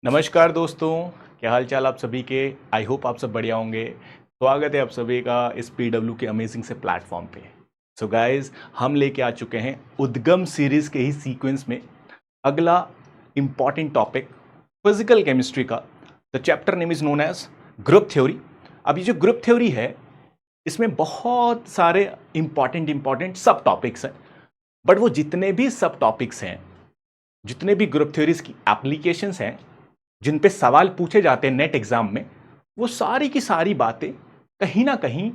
नमस्कार दोस्तों, क्या हाल चाल आप सभी के। आई होप आप सब बढ़िया होंगे। स्वागत है आप सभी का इस PW के अमेजिंग से प्लेटफॉर्म पे। सो गाइस, हम लेके आ चुके हैं उद्गम सीरीज के ही सीक्वेंस में अगला इम्पॉर्टेंट टॉपिक फिजिकल केमिस्ट्री का। The chapter name is known age group theory. अब ये जो ग्रुप थ्योरी है इसमें बहुत सारे इंपॉर्टेंट सब टॉपिक्स हैं, बट वो जितने भी सब टॉपिक्स हैं, जितने भी ग्रुप थ्योरीज की एप्लीकेशंस हैं, जिन पे सवाल पूछे जाते हैं नेट एग्जाम में, वो सारी की सारी बातें कहीं ना कहीं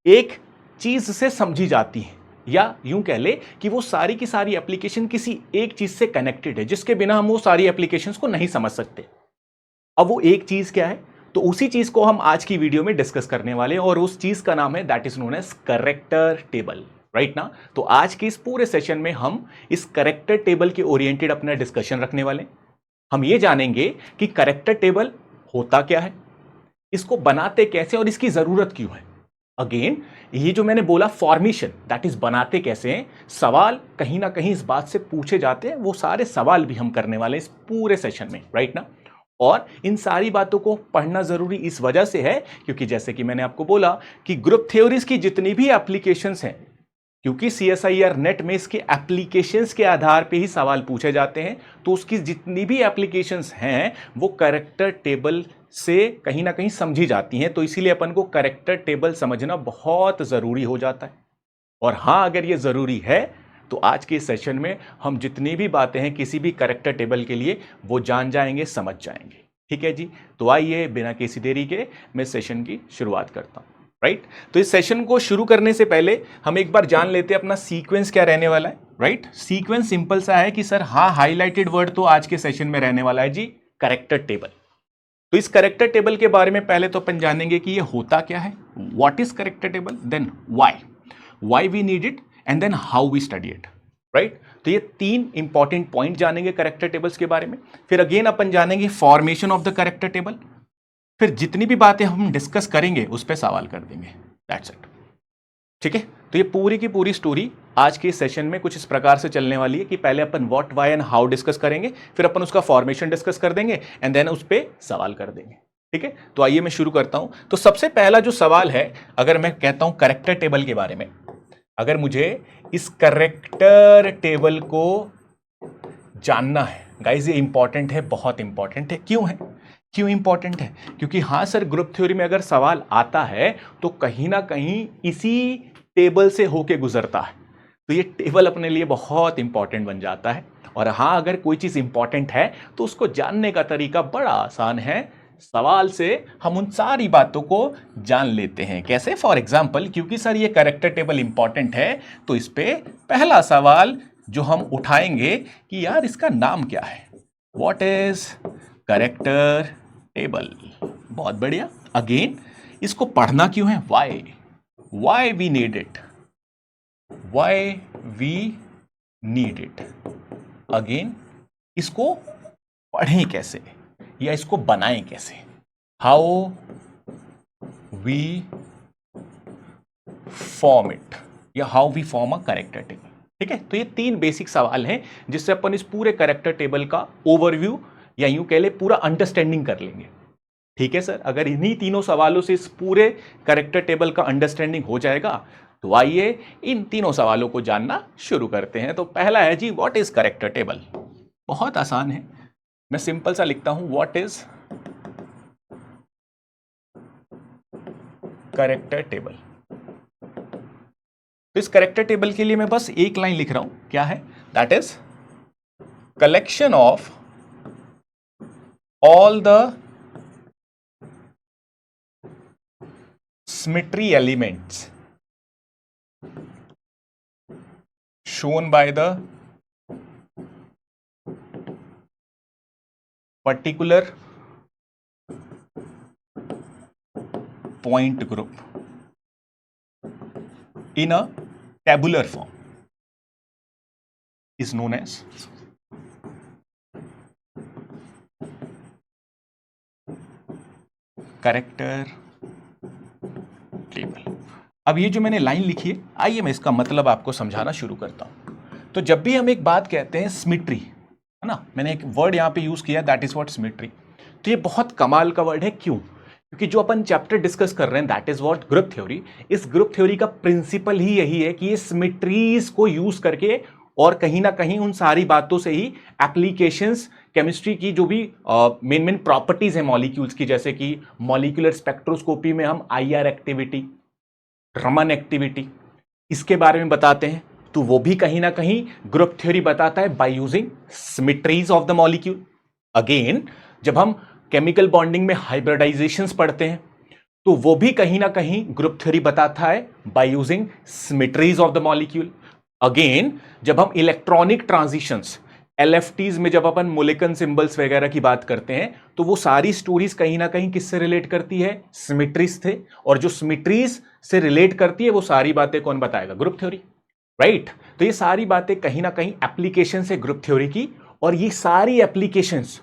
एक चीज से समझी जाती हैं, या यूं कह ले कि वो सारी की सारी एप्लीकेशन किसी एक चीज से कनेक्टेड है, जिसके बिना हम वो सारी एप्लीकेशंस को नहीं समझ सकते। अब वो एक चीज क्या है, तो उसी चीज को हम आज की वीडियो में डिस्कस करने वाले हैं, और उस चीज का नाम है that is known as character table. Right ना। तो आज के इस पूरे सेशन में हम इस करेक्टर टेबल के ओरिएंटेड अपना डिस्कशन रखने वाले हैं। हम ये जानेंगे कि करेक्टर टेबल होता क्या है, इसको बनाते कैसे और इसकी जरूरत क्यों है। अगेन, ये जो मैंने बोला फॉर्मेशन, दैट इज बनाते कैसे हैं, सवाल कहीं ना कहीं इस बात से पूछे जाते हैं, वो सारे सवाल भी हम करने वाले हैं इस पूरे सेशन में। राइट ना। और इन सारी बातों को पढ़ना जरूरी इस वजह से है क्योंकि जैसे कि मैंने आपको बोला कि ग्रुप थ्योरीज की जितनी भी एप्लीकेशंस हैं, क्योंकि CSIR नेट में इसके एप्लीकेशंस के आधार पे ही सवाल पूछे जाते हैं, तो उसकी जितनी भी एप्लीकेशंस हैं वो करेक्टर टेबल से कहीं ना कहीं समझी जाती हैं। तो इसीलिए अपन को करेक्टर टेबल समझना बहुत ज़रूरी हो जाता है। और हाँ, अगर ये ज़रूरी है तो आज के सेशन में हम जितनी भी बातें हैं किसी भी करेक्टर टेबल के लिए वो जान जाएंगे, समझ जाएंगे। ठीक है जी। तो आइए बिना किसी देरी के मैं सेशन की शुरुआत करता हूँ। राइट। तो इस सेशन को शुरू करने से पहले हम एक बार जान लेते हैं अपना सीक्वेंस क्या रहने वाला है। राइट। सीक्वेंस सिंपल सा है कि सर हाँ, हाईलाइटेड वर्ड तो आज के सेशन में रहने वाला है जी, करेक्टर टेबल। तो इस करेक्टर टेबल के बारे में पहले तो अपन जानेंगे कि ये होता क्या है, what is character table, then why we need it, and then how we study it. Right. तो ये तीन इंपॉर्टेंट पॉइंट जानेंगे करेक्टर टेबल्स के बारे में। फिर अगेन अपन जानेंगे formation of the character table. फिर जितनी भी बातें हम डिस्कस करेंगे उस पर सवाल कर देंगे। That's it. ठीक है। तो ये पूरी की पूरी स्टोरी आज के सेशन में कुछ इस प्रकार से चलने वाली है कि पहले अपन what, why and how discuss करेंगे, फिर अपन उसका फॉर्मेशन डिस्कस कर देंगे, एंड देन उस पर सवाल कर देंगे। ठीक है। तो आइए मैं शुरू करता हूं। तो सबसे पहला जो सवाल है, अगर मैं कहता हूं करेक्टर टेबल के बारे में, अगर मुझे इस करेक्टर टेबल को जानना है गाइज, ये इंपॉर्टेंट है, बहुत इंपॉर्टेंट है। क्यों इंपॉर्टेंट है? क्योंकि हाँ सर, ग्रुप थ्योरी में अगर सवाल आता है तो कहीं ना कहीं इसी टेबल से होके गुजरता है, तो ये टेबल अपने लिए बहुत इंपॉर्टेंट बन जाता है। और हाँ, अगर कोई चीज इंपॉर्टेंट है तो उसको जानने का तरीका बड़ा आसान है, सवाल से हम उन सारी बातों को जान लेते हैं। कैसे? फॉर एग्जाम्पल, क्योंकि सर ये करेक्टर टेबल इंपॉर्टेंट है, तो इस पे पहला सवाल जो हम उठाएंगे कि यार इसका नाम क्या है, व्हाट इज करेक्टर टेबल। बहुत बढ़िया। अगेन, इसको पढ़ना क्यों है, why we need it, again इसको पढ़ें कैसे या इसको बनाएं कैसे, हाउ वी फॉर्म इट, या how we form a character table. ठीक है। तो ये तीन बेसिक सवाल हैं जिससे अपन इस पूरे करेक्टर टेबल का ओवरव्यू या यूं कह ले पूरा अंडरस्टैंडिंग कर लेंगे। ठीक है सर। अगर इन्हीं तीनों सवालों से इस पूरे करेक्टर टेबल का अंडरस्टैंडिंग हो जाएगा तो आइए इन तीनों सवालों को जानना शुरू करते हैं। तो पहला है जी, व्हाट इज करेक्टर टेबल। बहुत आसान है, मैं सिंपल सा लिखता हूं, व्हाट इज करेक्टर टेबल। तो इस करेक्टर टेबल के लिए मैं बस एक लाइन लिख रहा हूं, क्या है, that is collection of all the symmetry elements shown by the particular point group in a tabular form is known as character table। अब ये जो मैंने लाइन लिखी है, आइए मैं इसका मतलब आपको समझाना शुरू करता हूं। तो जब भी हम एक बात कहते हैं सिमेट्री, है ना, मैंने एक वर्ड यहां पे यूज किया, दैट इज व्हाट सिमेट्री। तो ये बहुत कमाल का वर्ड है। क्यों? क्योंकि जो अपन चैप्टर डिस्कस कर रहे हैं that is what group theory. इस ग्रुप थ्योरी का प्रिंसिपल ही यही है कि ये सिमेट्रीज को यूज करके और कहीं ना कहीं उन सारी बातों से ही एप्लीकेशंस केमिस्ट्री की जो भी मेन प्रॉपर्टीज है मॉलिक्यूल्स की, जैसे कि मॉलिक्यूलर स्पेक्ट्रोस्कोपी में हम आईआर एक्टिविटी, रमन एक्टिविटी, इसके बारे में बताते हैं, तो वो भी कहीं ना कहीं ग्रुप थ्योरी बताता है by using symmetries of the molecule. Again जब हम केमिकल बॉन्डिंग में हाइब्रिडाइजेशंस पढ़ते हैं तो वो भी कहीं ना कहीं ग्रुप थ्योरी बताता है by using symmetries of the molecule. Again जब हम इलेक्ट्रॉनिक ट्रांजिशंस एलएफटीज में जब अपन मोलिकन सिंबल्स वगैरह की बात करते हैं तो वो सारी स्टोरीज कहीं ना कहीं किससे रिलेट करती है? सिमेट्रीज थे। और जो सिमेट्रीज से रिलेट करती है वो सारी बातें कौन बताएगा? Group theory, right? तो ये सारी बातें कहीं ना कहीं एप्लीकेशन है ग्रुप थ्योरी की। और ये सारी एप्लीकेशंस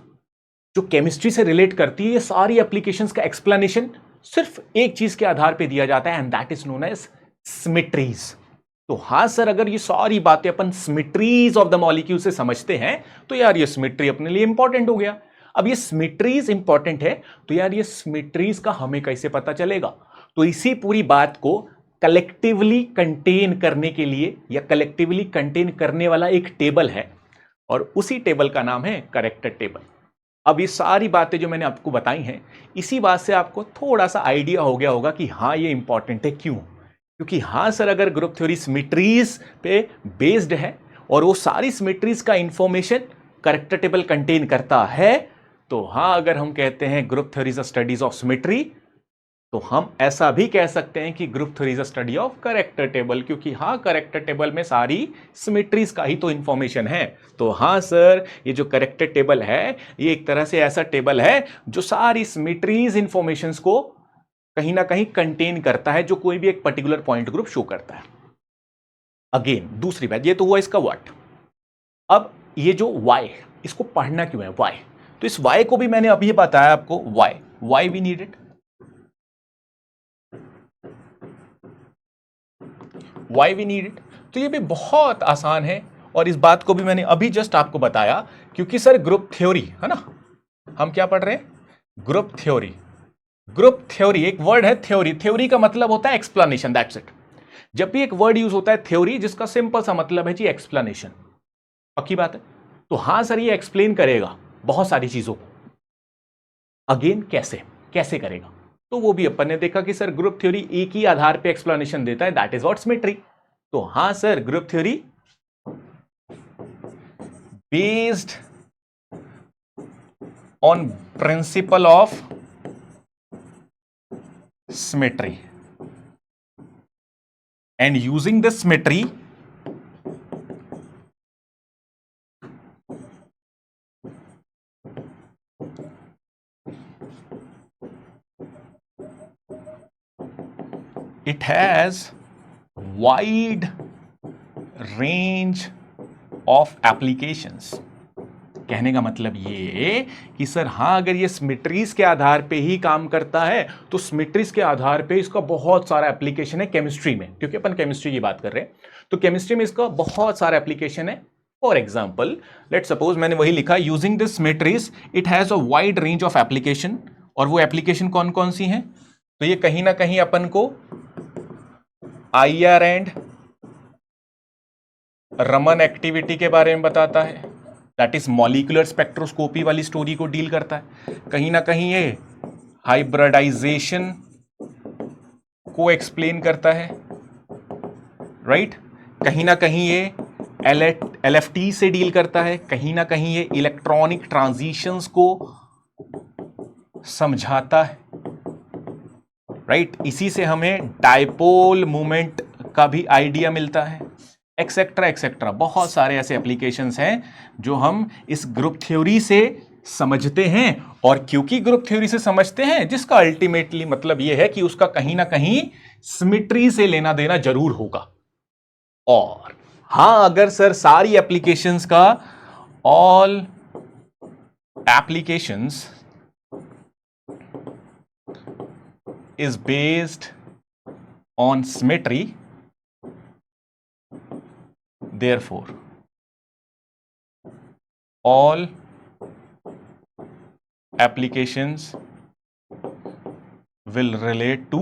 जो केमिस्ट्री से रिलेट करती है, ये सारी एप्लीकेशंस का एक्सप्लेनेशन सिर्फ एक चीज के आधार पे दिया जाता है and that is known as symmetries. तो हां सर, अगर ये सारी बातें अपन सिमेट्रीज ऑफ द मॉलिक्यूल से समझते हैं तो यार ये सिमेट्री अपने लिए इंपॉर्टेंट हो गया। अब ये सिमेट्रीज इंपॉर्टेंट है तो यार ये सिमेट्रीज का हमें कैसे पता चलेगा? तो इसी पूरी बात को कलेक्टिवली कंटेन करने के लिए या कलेक्टिवली कंटेन करने वाला एक टेबल है और उसी टेबल का नाम है करेक्टर टेबल। अब ये सारी बातें जो मैंने आपको बताई हैं, इसी बात से आपको थोड़ा सा आइडिया हो गया होगा कि हाँ ये इंपॉर्टेंट है। क्यों? क्योंकि हाँ सर, अगर ग्रुप थ्योरी सिमेट्रीज पे बेस्ड है और वो सारी सिमेट्रीज का इंफॉर्मेशन करेक्टर टेबल कंटेन करता है, तो हाँ अगर हम कहते हैं group theory is studies of symmetry, तो हम ऐसा भी कह सकते हैं कि group theory is study of character table, क्योंकि हाँ करेक्टर टेबल में सारी सिमेट्रीज का ही तो इंफॉर्मेशन है। तो हाँ सर, ये जो करेक्टर टेबल है ये एक तरह से ऐसा टेबल है जो सारी सिमेट्रीज इंफॉर्मेशंस को कहीं ना कहीं कंटेन करता है, जो कोई भी एक पर्टिकुलर पॉइंट ग्रुप शो करता है। अगेन दूसरी बात, ये तो हुआ इसका व्हाट। अब ये जो वाई, इसको पढ़ना क्यों है वाई? तो इस वाई को भी मैंने अभी बताया आपको, why we need it, why we need it. तो ये भी बहुत आसान है और इस बात को भी मैंने अभी जस्ट आपको बताया, क्योंकि सर ग्रुप थ्योरी है ना, हम क्या पढ़ रहे हैं? Group theory. ग्रुप थ्योरी एक वर्ड है, थ्योरी, थ्योरी का मतलब होता है एक्सप्लेनेशन, दैट्स इट। जब भी एक वर्ड यूज होता है थ्योरी, जिसका सिंपल सा मतलब है जी एक्सप्लेनेशन, पक्की बात है। तो हां सर, ये एक्सप्लेन करेगा बहुत सारी चीजों को। अगेन कैसे कैसे करेगा? तो वो भी अपन ने देखा कि सर ग्रुप थ्योरी एक ही आधार पे एक्सप्लेनेशन देता है, दैट इज व्हाट सिमेट्री। तो हां sir, group theory based on principle of symmetry and using this symmetry it has wide range of applications। कहने का मतलब ये कि सर हाँ, अगर ये सिमेट्रीज के आधार पे ही काम करता है तो सिमेट्रीज के आधार पे इसका बहुत सारा एप्लीकेशन है केमिस्ट्री में, क्योंकि अपन केमिस्ट्री की बात कर रहे हैं तो केमिस्ट्री में इसका बहुत सारा एप्लीकेशन है। फॉर एग्जाम्पल लेट सपोज मैंने वही लिखा, using this symmetries it has a wide range of application. और वो एप्लीकेशन कौन कौन सी हैं? तो ये कहीं ना कहीं अपन को आईआर एंड रमन एक्टिविटी के बारे में बताता है, दैट इज मॉलिक्यूलर स्पेक्ट्रोस्कोपी वाली स्टोरी को डील करता है। कहीं ना कहीं ये हाइब्रिडाइजेशन को एक्सप्लेन करता है, राइट? कहीं ना कहीं ये एलएफटी से डील करता है, कहीं ना कहीं ये इलेक्ट्रॉनिक ट्रांजिशंस को समझाता है, राइट? इसी से हमें डायपोल मूवमेंट का भी आइडिया मिलता है, एक्सेट्रा एक्सेट्रा। बहुत सारे ऐसे एप्लीकेशंस हैं जो हम इस ग्रुप थ्योरी से समझते हैं। और क्योंकि ग्रुप थ्योरी से समझते हैं, जिसका अल्टीमेटली मतलब यह है कि उसका कहीं ना कहीं सिमेट्री से लेना देना जरूर होगा। और हां, अगर सर सारी एप्लीकेशंस का all applications is based on symmetry, therefore all applications will relate to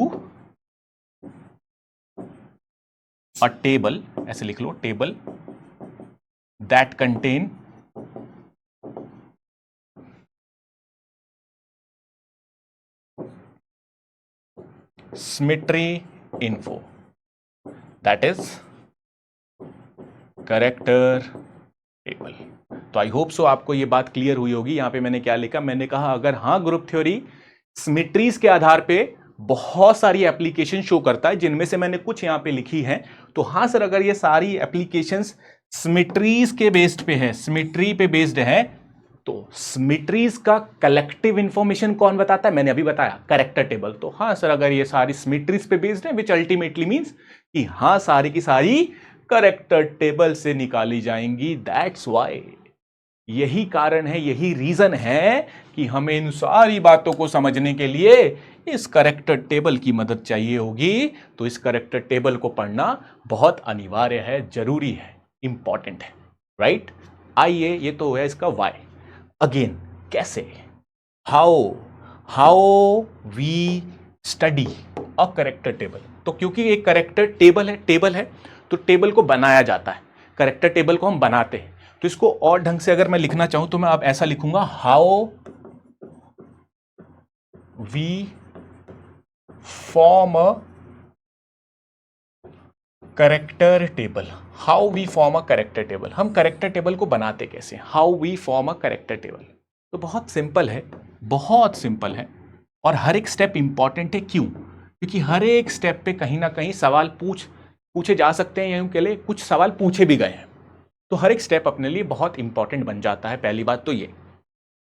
a table, ऐसे लिख लो, table that contain symmetry info, that is character table। तो आई होप सो आपको ये बात क्लियर हुई होगी। यहां पे मैंने क्या लिखा, मैंने कहा अगर हाँ ग्रुप थ्योरी सिमेट्रीज के आधार पे बहुत सारी एप्लीकेशन शो करता है, जिनमें से मैंने कुछ यहां पे लिखी है, तो हाँ सर अगर ये सारी एप्लीकेशंस सिमेट्रीज के बेस्ड पे है, सिमेट्री पे बेस्ड है, तो सिमेट्रीज का कलेक्टिव इंफॉर्मेशन कौन बताता है, मैंने अभी बताया कैरेक्टर टेबल। तो हाँ सर अगर ये सारी सिमेट्रीज पे बेस्ड है, विच अल्टीमेटली मींस कि हाँ सारी की सारी कैरेक्टर टेबल से निकाली जाएंगी। दैट्स व्हाई, यही कारण है, यही रीजन है कि हमें इन सारी बातों को समझने के लिए इस कैरेक्टर टेबल की मदद चाहिए होगी। तो इस कैरेक्टर टेबल को पढ़ना बहुत अनिवार्य है, जरूरी है, इंपॉर्टेंट है, राइट। आइए, ये तो है इसका वाई। अगेन कैसे, how we study a character table. तो क्योंकि एक कैरेक्टर टेबल है तो टेबल को बनाया जाता है, कैरेक्टर टेबल को हम बनाते हैं। तो इसको और ढंग से अगर मैं लिखना चाहूं तो मैं अब ऐसा लिखूंगा, how we form a character table. How we form a character table, हम कैरेक्टर टेबल को बनाते कैसे, how we form a character table. तो बहुत सिंपल है, बहुत सिंपल है, और हर एक स्टेप इंपॉर्टेंट है। क्यों? क्योंकि हर एक स्टेप पे कहीं ना कहीं सवाल पूछे जा सकते हैं, यूं के लिए कुछ सवाल पूछे भी गए हैं। तो हर एक स्टेप अपने लिए बहुत इंपॉर्टेंट बन जाता है, पहली बात तो ये।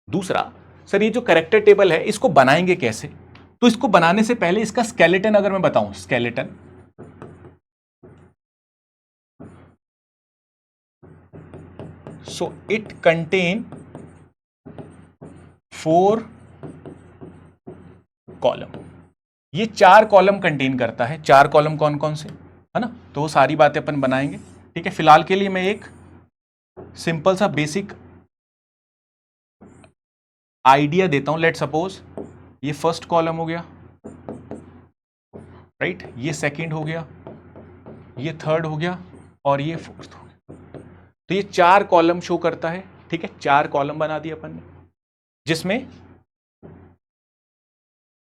दूसरा, सर ये जो कैरेक्टर टेबल है इसको बनाएंगे कैसे? तो इसको बनाने से पहले इसका स्केलेटन अगर मैं बताऊं, skeleton, so it contain 4 column. ये 4 कॉलम कंटेन करता है। 4 कॉलम कौन कौन से, है ना? तो वो सारी बातें अपन बनाएंगे, ठीक है। फिलहाल के लिए मैं एक सिंपल सा बेसिक आइडिया देता हूं। लेट सपोज ये फर्स्ट कॉलम हो गया, राइट, ये सेकंड हो गया, ये थर्ड हो गया, और ये फोर्थ हो गया। तो ये 4 कॉलम शो करता है, ठीक है। 4 कॉलम बना दिए अपन ने, जिसमें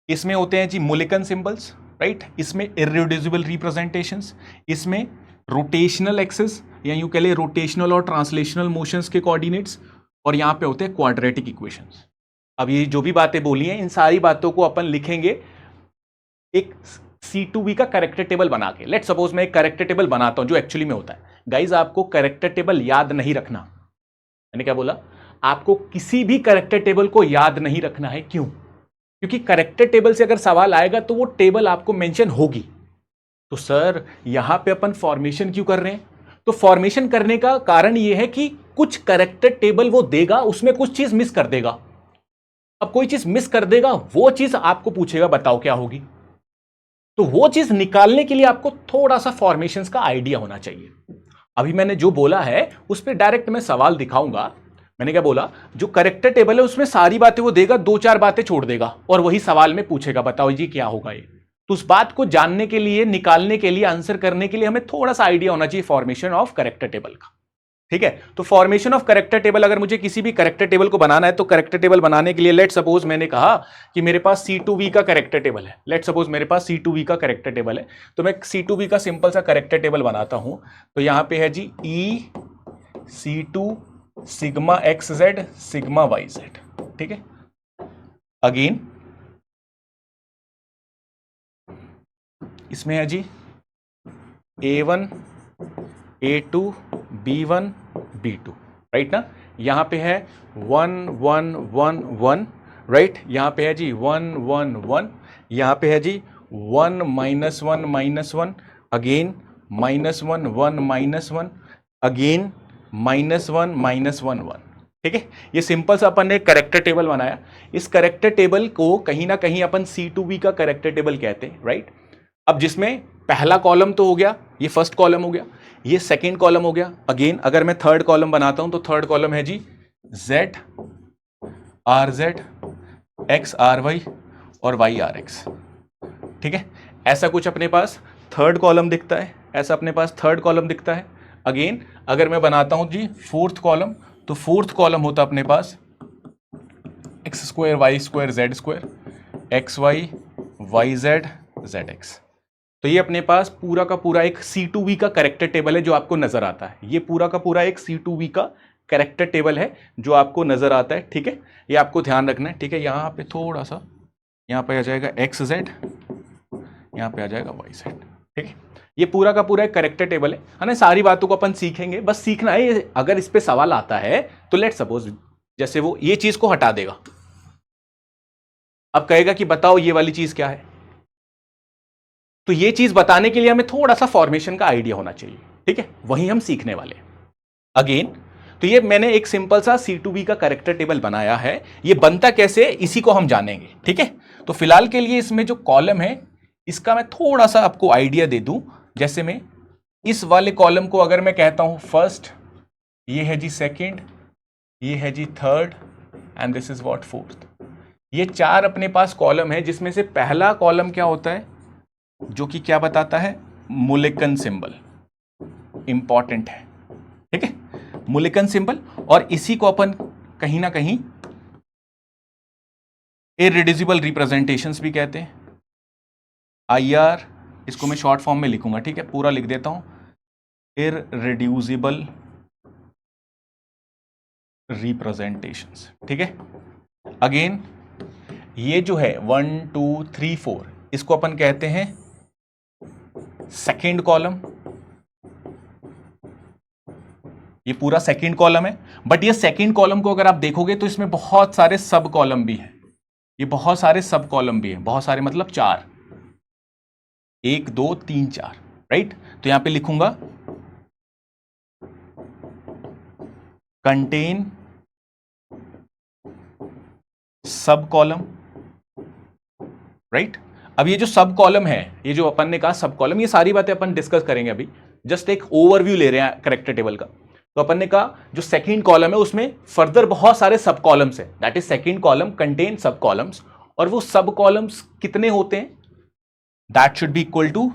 इसमें होते हैं जी मूलिकन सिंबल्स, राइट, इसमें इररिड्यूसिबल रिप्रेजेंटेशंस, इसमें रोटेशनल एक्सेस या यूं कह ले रोटेशनल और ट्रांसलेशनल मोशंस के कोऑर्डिनेट्स, और यहां पे होते हैं क्वाड्रेटिक इक्वेशंस। अब ये जो भी बातें बोली हैं, इन सारी बातों को अपन लिखेंगे एक C2V का कैरेक्टर टेबल बना के। लेट सपोज मैं एक कैरेक्टर टेबल बनाता हूं, जो एक्चुअली में होता है, गाइज आपको कैरेक्टर टेबल याद नहीं रखना। मैंने क्या बोला? आपको किसी भी कैरेक्टर टेबल को याद नहीं रखना है। क्यों? क्योंकि कैरेक्टर टेबल से अगर सवाल आएगा तो वो टेबल आपको मेंशन होगी। तो सर यहां पे अपन फॉर्मेशन क्यों कर रहे हैं? तो फॉर्मेशन करने का कारण यह है कि कुछ कैरेक्टर टेबल वो देगा, उसमें कुछ चीज मिस कर देगा। अब कोई चीज मिस कर देगा, वो चीज आपको पूछेगा बताओ क्या होगी। तो वो चीज निकालने के लिए आपको थोड़ा सा फॉर्मेशंस का आइडिया होना चाहिए। अभी मैंने जो बोला है उस पर डायरेक्ट मैं सवाल दिखाऊंगा। मैंने क्या बोला? जो कैरेक्टर टेबल है उसमें सारी बातें वो देगा, 2-4 बातें छोड़ देगा, और वही सवाल में पूछेगा बताओ जी क्या होगा ये। तो उस बात को जानने के लिए, निकालने के लिए, आंसर करने के लिए हमें थोड़ा सा आइडिया होना चाहिए फॉर्मेशन ऑफ कैरेक्टर टेबल का, ठीक है। तो फॉर्मेशन ऑफ कैरेक्टर टेबल, अगर मुझे किसी भी कैरेक्टर टेबल को बनाना है, तो कैरेक्टर टेबल बनाने के लिए लेट सपोज मैंने कहा कि मेरे पास C2V का कैरेक्टर टेबल है। लेट सपोज मेरे पास C2V का कैरेक्टर टेबल है, तो मैं C2V का सिंपल सा कैरेक्टर टेबल बनाता हूं। तो यहां पे है जी EC2 sigma XZ sigma YZ, ठीक है। अगेन इसमें है जी A1 A2 B1 B2, right ना। यहां पे है 1 1 1 1, राइट। यहां पे है जी 1 1 1, यहां पे है जी 1 -1 -1, अगेन -1 1 -1, अगेन -1 -1 1, ठीक है। ये सिंपल सा अपन ने कैरेक्टर टेबल बनाया। इस कैरेक्टर टेबल को कहीं ना कहीं अपन C2V का कैरेक्टर टेबल कहते हैं, राइट। अब जिसमें पहला कॉलम तो हो गया, ये फर्स्ट कॉलम हो गया, ये सेकंड कॉलम हो गया। अगेन अगर मैं थर्ड कॉलम बनाता हूं तो थर्ड कॉलम है जी Z RZ X R Y और वाई आर एक्स। ठीक है, ऐसा कुछ अपने पास थर्ड कॉलम दिखता है, ऐसा अपने पास थर्ड कॉलम दिखता है। अगेन अगर मैं बनाता हूं जी फोर्थ कॉलम, तो फोर्थ कॉलम होता अपने पास x square y square z square x y y z z x. तो ये अपने पास पूरा का पूरा एक C2V का कैरेक्टर टेबल है जो आपको नजर आता है। ये पूरा का पूरा एक C2V का कैरेक्टर टेबल है जो आपको नजर आता है। ठीक है, ये आपको ध्यान रखना है। ठीक है, यहां पे थोड़ा सा, यहां पे आ जाएगा एक्स जेड, यहां पे आ जाएगा वाई जेड। ठीक है, ये पूरा का पूरा एक कैरेक्टर टेबल है ना। सारी बातों को अपन सीखेंगे, बस सीखना है। अगर इस पे सवाल आता है तो लेट सपोज जैसे वो ये चीज को हटा देगा, अब कहेगा कि बताओ ये वाली चीज क्या है, तो ये चीज बताने के लिए हमें थोड़ा सा फॉर्मेशन का आइडिया होना चाहिए। ठीक है, वही हम सीखने वाले हैं। अगेन तो ये मैंने एक सिंपल सा C2V का कैरेक्टर टेबल बनाया है। ये बनता कैसे इसी को हम जानेंगे। ठीक है, तो फिलहाल के लिए इसमें जो कॉलम है इसका मैं थोड़ा सा आपको आइडिया दे दूं। जैसे मैं इस वाले कॉलम को अगर मैं कहता हूं फर्स्ट, ये है जी सेकंड, ये है जी third and this is what fourth. ये चार अपने पास कॉलम है, जिसमें से पहला कॉलम क्या होता है जो कि क्या बताता है, मुलेकन सिंबल इंपॉर्टेंट है। ठीक है, मुलेकन सिंबल, और इसी को अपन कहीं ना कहीं इररिड्यूसिबल रिप्रेजेंटेशंस भी कहते हैं। IR, इसको मैं शॉर्ट फॉर्म में लिखूंगा। ठीक है, पूरा लिख देता हूं, इररिड्यूसिबल रिप्रेजेंटेशंस। ठीक है, अगेन ये जो है 1 2 3 4 इसको अपन कहते हैं सेकेंड कॉलम। ये पूरा सेकेंड कॉलम है, बट ये सेकेंड कॉलम को अगर आप देखोगे तो इसमें बहुत सारे सब कॉलम भी हैं। ये बहुत सारे सब कॉलम भी हैं, बहुत सारे मतलब चार, 1 2 3 4, राइट। तो यहां पे लिखूंगा कंटेन सब कॉलम, राइट। अब ये जो सब कॉलम है, ये जो अपन ने कहा सब कॉलम, ये सारी बातें अपन डिस्कस करेंगे अभी। जस्ट एक ओवरव्यू ले रहे हैं कैरेक्टर टेबल का। तो अपन ने कहा जो सेकंड कॉलम है उसमें फर्दर बहुत सारे सब कॉलम्स है, that is second column contain sub columns. और वो सब कॉलम्स कितने होते हैं, that should be equal to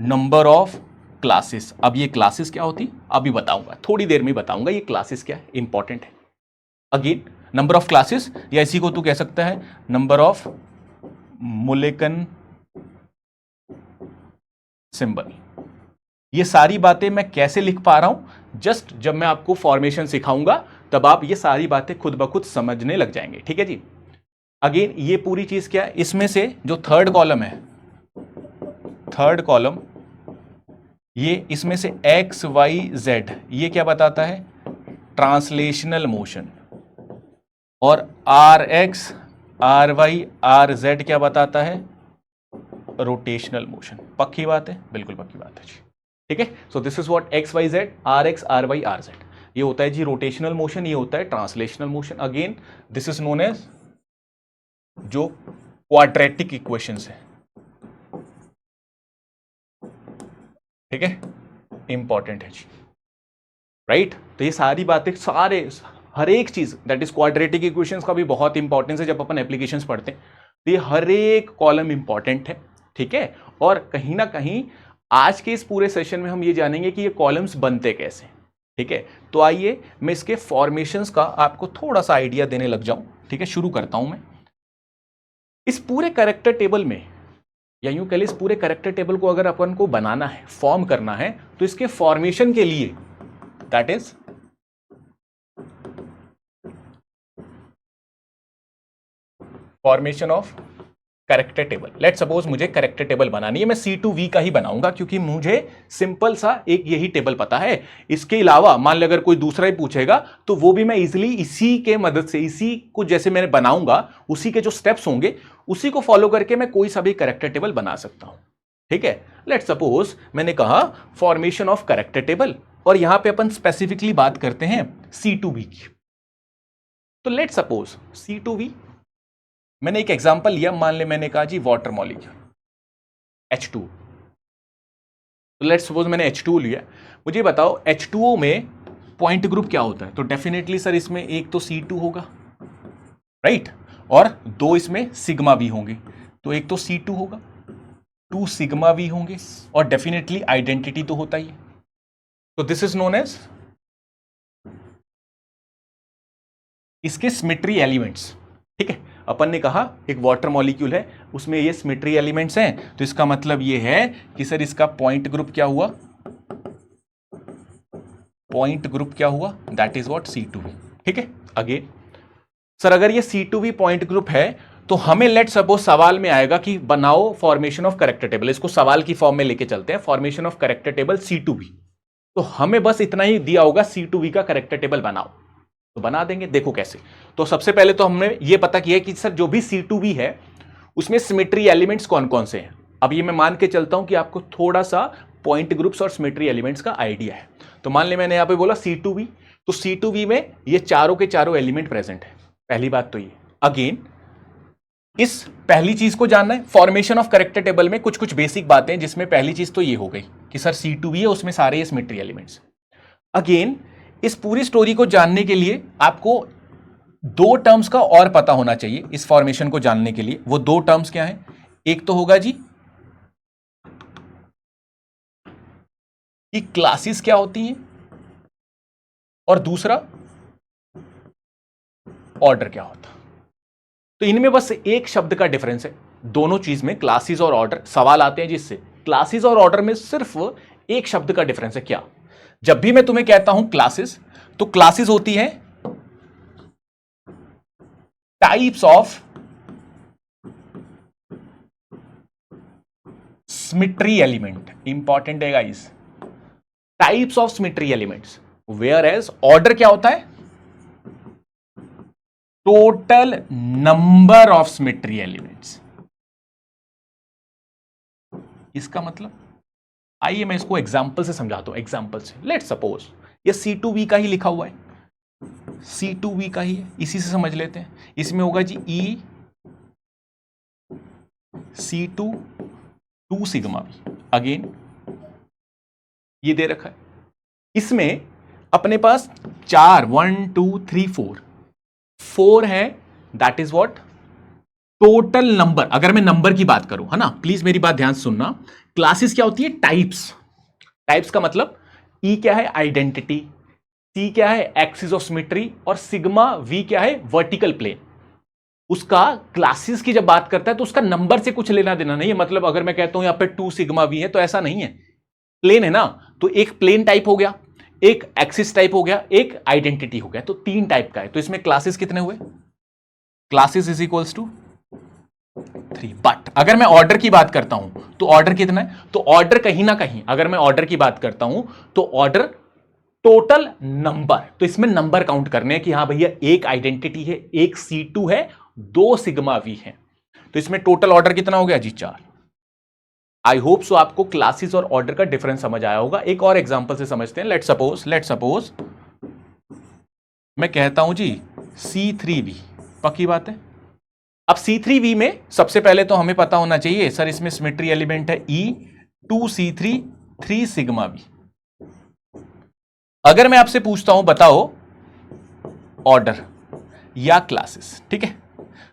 number of classes. अब ये क्लासेस क्या होती अभी बताऊंगा, थोड़ी देर में बताऊंगा ये क्लासेस क्या है, इंपॉर्टेंट है। अगेन नंबर ऑफ क्लासेस, या इसी को तू कह सकता है नंबर ऑफ मुलेकन सिंबल। ये सारी बातें मैं कैसे लिख पा रहा हूं, जस्ट जब मैं आपको फॉर्मेशन सिखाऊंगा तब आप ये सारी बातें खुद ब खुद समझने लग जाएंगे। ठीक है जी। अगेन ये पूरी चीज क्या है, इसमें से जो थर्ड कॉलम है, थर्ड कॉलम, ये इसमें से एक्स वाई जेड, ये क्या बताता है, ट्रांसलेशनल मोशन। और R X R Y R Z क्या बताता है, रोटेशनल मोशन। पक्की बात है, बिल्कुल पक्की बात है जी। ठीक है, so this is what X Y Z, R X R Y R Z, ये होता है जी रोटेशनल मोशन, ये होता है translational motion. Again this is known as जो क्वाड्रेटिक इक्वेशंस है। ठीक है, इंपॉर्टेंट है जी, राइट। तो ये सारी बातें, सारे हर एक चीज दैट इज क्वाड्रेटिक इक्वेशंस का भी बहुत इंपॉर्टेंस है जब अपन एप्लीकेशंस पढ़ते हैं। तो ये हर एक कॉलम इंपॉर्टेंट है। ठीक है, और कहीं ना कहीं आज के इस पूरे सेशन में हम ये जानेंगे कि ये कॉलम्स बनते कैसे। ठीक है, तो आइए मैं इसके फॉर्मेशंस का आपको थोड़ा सा आइडिया देने लग जाऊं। ठीक है, शुरू करता हूं मैं। इस पूरे कैरेक्टर टेबल में, या यूं कह लीजिए इस पूरे कैरेक्टर टेबल को अगर अपन को बनाना है, फॉर्म करना है, तो इसके फॉर्मेशन के लिए that is formation of character table. Let suppose मुझे कैरेक्टर टेबल बनानी है, मैं C2V का ही बनाऊंगा क्योंकि मुझे सिंपल सा एक यही टेबल पता है। इसके अलावा मान लो अगर कोई दूसरा ही पूछेगा तो वो भी मैं इजीली इसी के मदद से, इसी को जैसे मैंने बनाऊंगा, उसी के जो स्टेप्स होंगे उसी को फॉलो करके मैं कोई सा भी कैरेक्टर टेबल बना सकता हूं। ठीक है, लेट सपोज मैंने कहा फॉर्मेशन ऑफ कैरेक्टर टेबल, और यहां पे अपन स्पेसिफिकली बात करते हैं C2V की। तो लेट सपोज C2V, मैंने एक एग्जांपल लिया, मान ले मैंने कहा जी वाटर मॉलिक्यूल H2। तो लेट्स सपोज मैंने H2 लिया, मुझे बताओ H2O में पॉइंट ग्रुप क्या होता है। तो डेफिनेटली सर इसमें एक तो C2 होगा, राइट, और 2 इसमें सिग्मा वी होंगे, तो एक तो C2 होगा, 2 सिग्मा वी होंगे, और डेफिनेटली आइडेंटिटी तो होता ही है। तो दिस इज नोन एज इसके सिमेट्री एलिमेंट्स। ठीक है, अपन ने कहा एक वाटर मॉलिक्यूल है, उसमें ये सिमेट्री एलिमेंट्स हैं, तो इसका मतलब ये है कि सर इसका पॉइंट ग्रुप क्या हुआ, पॉइंट ग्रुप क्या हुआ, दैट इज व्हाट C2V। ठीक है, अगेन सर अगर ये C2V पॉइंट ग्रुप है तो हमें लेट सपोज सवाल में आएगा कि बनाओ फॉर्मेशन ऑफ कैरेक्टर टेबल, इसको सवाल की फॉर्म में लेके चलते हैं, formation of character table C2V। तो हमें बस इतना ही दिया होगा C2V का कैरेक्टर टेबल बनाओ, तो बना देंगे। देखो कैसे, तो सबसे पहले तो हमने ये पता किया कि सर जो भी C2V है उसमें सिमेट्री एलिमेंट्स कौन कौन से हैं। अब ये मैं मान के चलता हूं कि आपको थोड़ा सा पॉइंट ग्रुप्स और सिमेट्री एलिमेंट्स का आइडिया है। तो मान ले मैंने यहां पे बोला C2V, तो C2V में ये चारों के चारों एलिमेंट प्रेजेंट है, पहली बात तो ये। अगेन इस पहली चीज को जानना है, फॉर्मेशन ऑफ कैरेक्टर टेबल में कुछ कुछ बेसिक बातें, जिसमें पहली चीज तो ये हो गई कि सर C2V है, उसमें सारे ये सिमेट्री एलिमेंट्स। अगेन इस पूरी स्टोरी को जानने के लिए आपको 2 टर्म्स का और पता होना चाहिए इस फॉर्मेशन को जानने के लिए। वो 2 टर्म्स क्या हैं, एक तो होगा जी कि क्लासेस क्या होती हैं, और दूसरा ऑर्डर क्या होता। तो इनमें बस एक शब्द का डिफरेंस है, दोनों चीज में क्लासेस और ऑर्डर सवाल आते हैं जिससे क्लासेस और ऑर्डर में सिर्फ एक शब्द का डिफरेंस है। क्या, जब भी मैं तुम्हें कहता हूं क्लासेस, तो क्लासेस होती हैं types of symmetry element, important है guys, types of symmetry elements. Whereas order क्या होता है, total number of symmetry elements. इसका मतलब आइए मैं इसको एग्जांपल से समझाता हूं, एग्जांपल से। लेट सपोज ये C2V का ही लिखा हुआ है, C2V का ही है, इसी से समझ लेते हैं। इसमें होगा जी E C2 2 sigma V। Again ये दे रखा है, इसमें अपने पास 4 1 2 3 4 है, that is what total number. अगर मैं नंबर की बात करूं, है ना, प्लीज मेरी बात ध्यान से सुनना। क्लासेस क्या होती है, टाइप्स। टाइप्स का मतलब E क्या है, आइडेंटिटी, C क्या है, एक्सिस ऑफ सिमेट्री, और सिग्मा V क्या है, वर्टिकल प्लेन। उसका क्लासेस की जब बात करता है तो उसका नंबर से कुछ लेना देना नहीं है। मतलब अगर मैं कहता हूं यहां पे 2 सिग्मा V है, तो ऐसा नहीं है, प्लेन है ना, तो एक प्लेन टाइप हो गया, एक एक्सिस टाइप हो गया, एक आइडेंटिटी हो गया, तो 3 टाइप का है। तो इसमें क्लासेस कितने हुए, classes is equals to 3। But अगर मैं ऑर्डर की बात करता हूं तो ऑर्डर कितना है, तो ऑर्डर कहीं ना कहीं, अगर मैं ऑर्डर की बात करता हूं तो ऑर्डर टोटल नंबर, तो इसमें नंबर काउंट करने हैं कि हाँ भैया एक आइडेंटिटी है, एक C2 है, 2 सिग्मा V है, तो इसमें टोटल ऑर्डर कितना हो गया जी 4। आई होप सो आपको क्लासेस और ऑर्डर का डिफरेंस समझ आया होगा। एक और एग्जांपल से समझते हैं। लेट सपोज मैं कहता हूं जी C3V, पक्की बात है। अब C3V में सबसे पहले तो हमें पता होना चाहिए सर इसमें सिमेट्री एलिमेंट है E 2C3 3 सिग्मा V। अगर मैं आपसे पूछता हूं बताओ ऑर्डर या क्लासेस, ठीक है,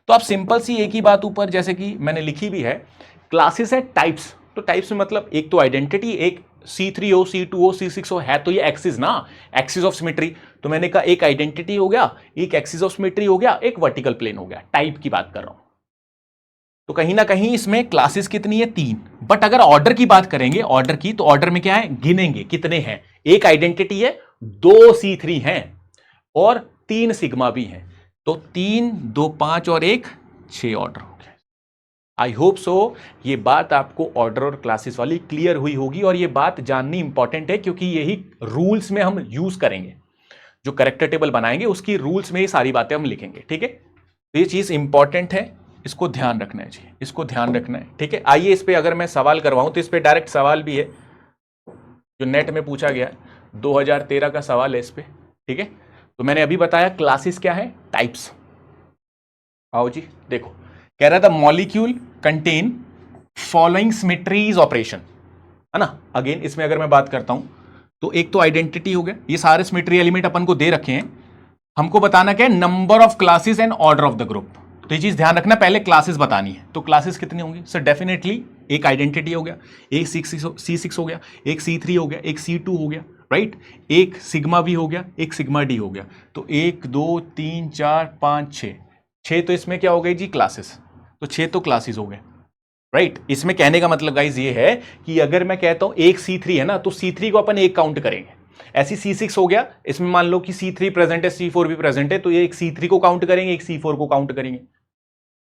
तो आप सिंपल सी एक ही बात ऊपर जैसे कि मैंने लिखी भी है, क्लासेस है टाइप्स, तो टाइप्स में मतलब एक तो आइडेंटिटी, एक C3 हो, C2 हो, C6 हो, है तो ये एक्सिस ना, एक्सिस ऑफ सिमेट्री। तो मैंने कहा एक आइडेंटिटी हो गया, एक एक्सिस ऑफ सिमेट्री हो गया, एक वर्टिकल प्लेन हो गया, टाइप की बात कर रहा हूं। तो कहीं ना कहीं इसमें क्लासेस कितनी है, 3। बट अगर ऑर्डर की बात करेंगे, ऑर्डर की, तो ऑर्डर में क्या है, गिनेंगे कितने हैं, एक आइडेंटिटी है, 2 C3 हैं, और 3 सिग्मा भी हैं, तो 3 2 5 और 1 6 ऑर्डर हो गया। आई होप सो ये बात आपको ऑर्डर और क्लासेस वाली क्लियर हुई होगी, और ये बात जाननी इंपॉर्टेंट है क्योंकि यही रूल्स में हम यूज करेंगे। जो कैरेक्टर टेबल बनाएंगे उसकी रूल्स में ये सारी बातें हम लिखेंगे, ठीक है। तो ये चीज इंपॉर्टेंट है, इसको ध्यान रखना है जी, इसको ध्यान रखना है, ठीक है। आइए इस पे अगर मैं सवाल करवाऊं तो इस पे डायरेक्ट सवाल भी है जो नेट में पूछा गया, 2013 का सवाल है इस पे, ठीक है। तो मैंने अभी बताया क्लासेस क्या है, टाइप्स। आओ जी देखो, कह रहा था molecule contain following symmetries operation, है ना। अगेन इसमें अगर मैं बात करता हूं तो एक तो आइडेंटिटी हो गया, ये सारे सिमेट्री एलिमेंट अपन को दे रखे हैं, हमको बताना क्या है, number of classes and order of the group. तो ये चीज ध्यान रखना, पहले क्लासेस बतानी है। तो क्लासेस कितनी होंगी सर? डेफिनेटली एक आइडेंटिटी हो गया, एक C6 हो गया, एक C3 हो गया, एक C2 हो गया, राइट, एक सिग्मा V हो गया, एक सिग्मा D हो गया। तो 1 2 3 4 5 6 तो इसमें क्या हो गई जी? क्लासेस। तो 6 तो क्लासेस हो गए, राइट। इसमें कहने का मतलब गाइज ये है कि अगर मैं कहता हूं एक C3 है ना, तो C3 को अपन एक काउंट करेंगे। ऐसी C6 हो गया, इसमें मान लो कि C3 प्रेजेंट है, C4 भी प्रेजेंट है, तो ये एक C3 को काउंट करेंगे, एक C4 को काउंट करेंगे।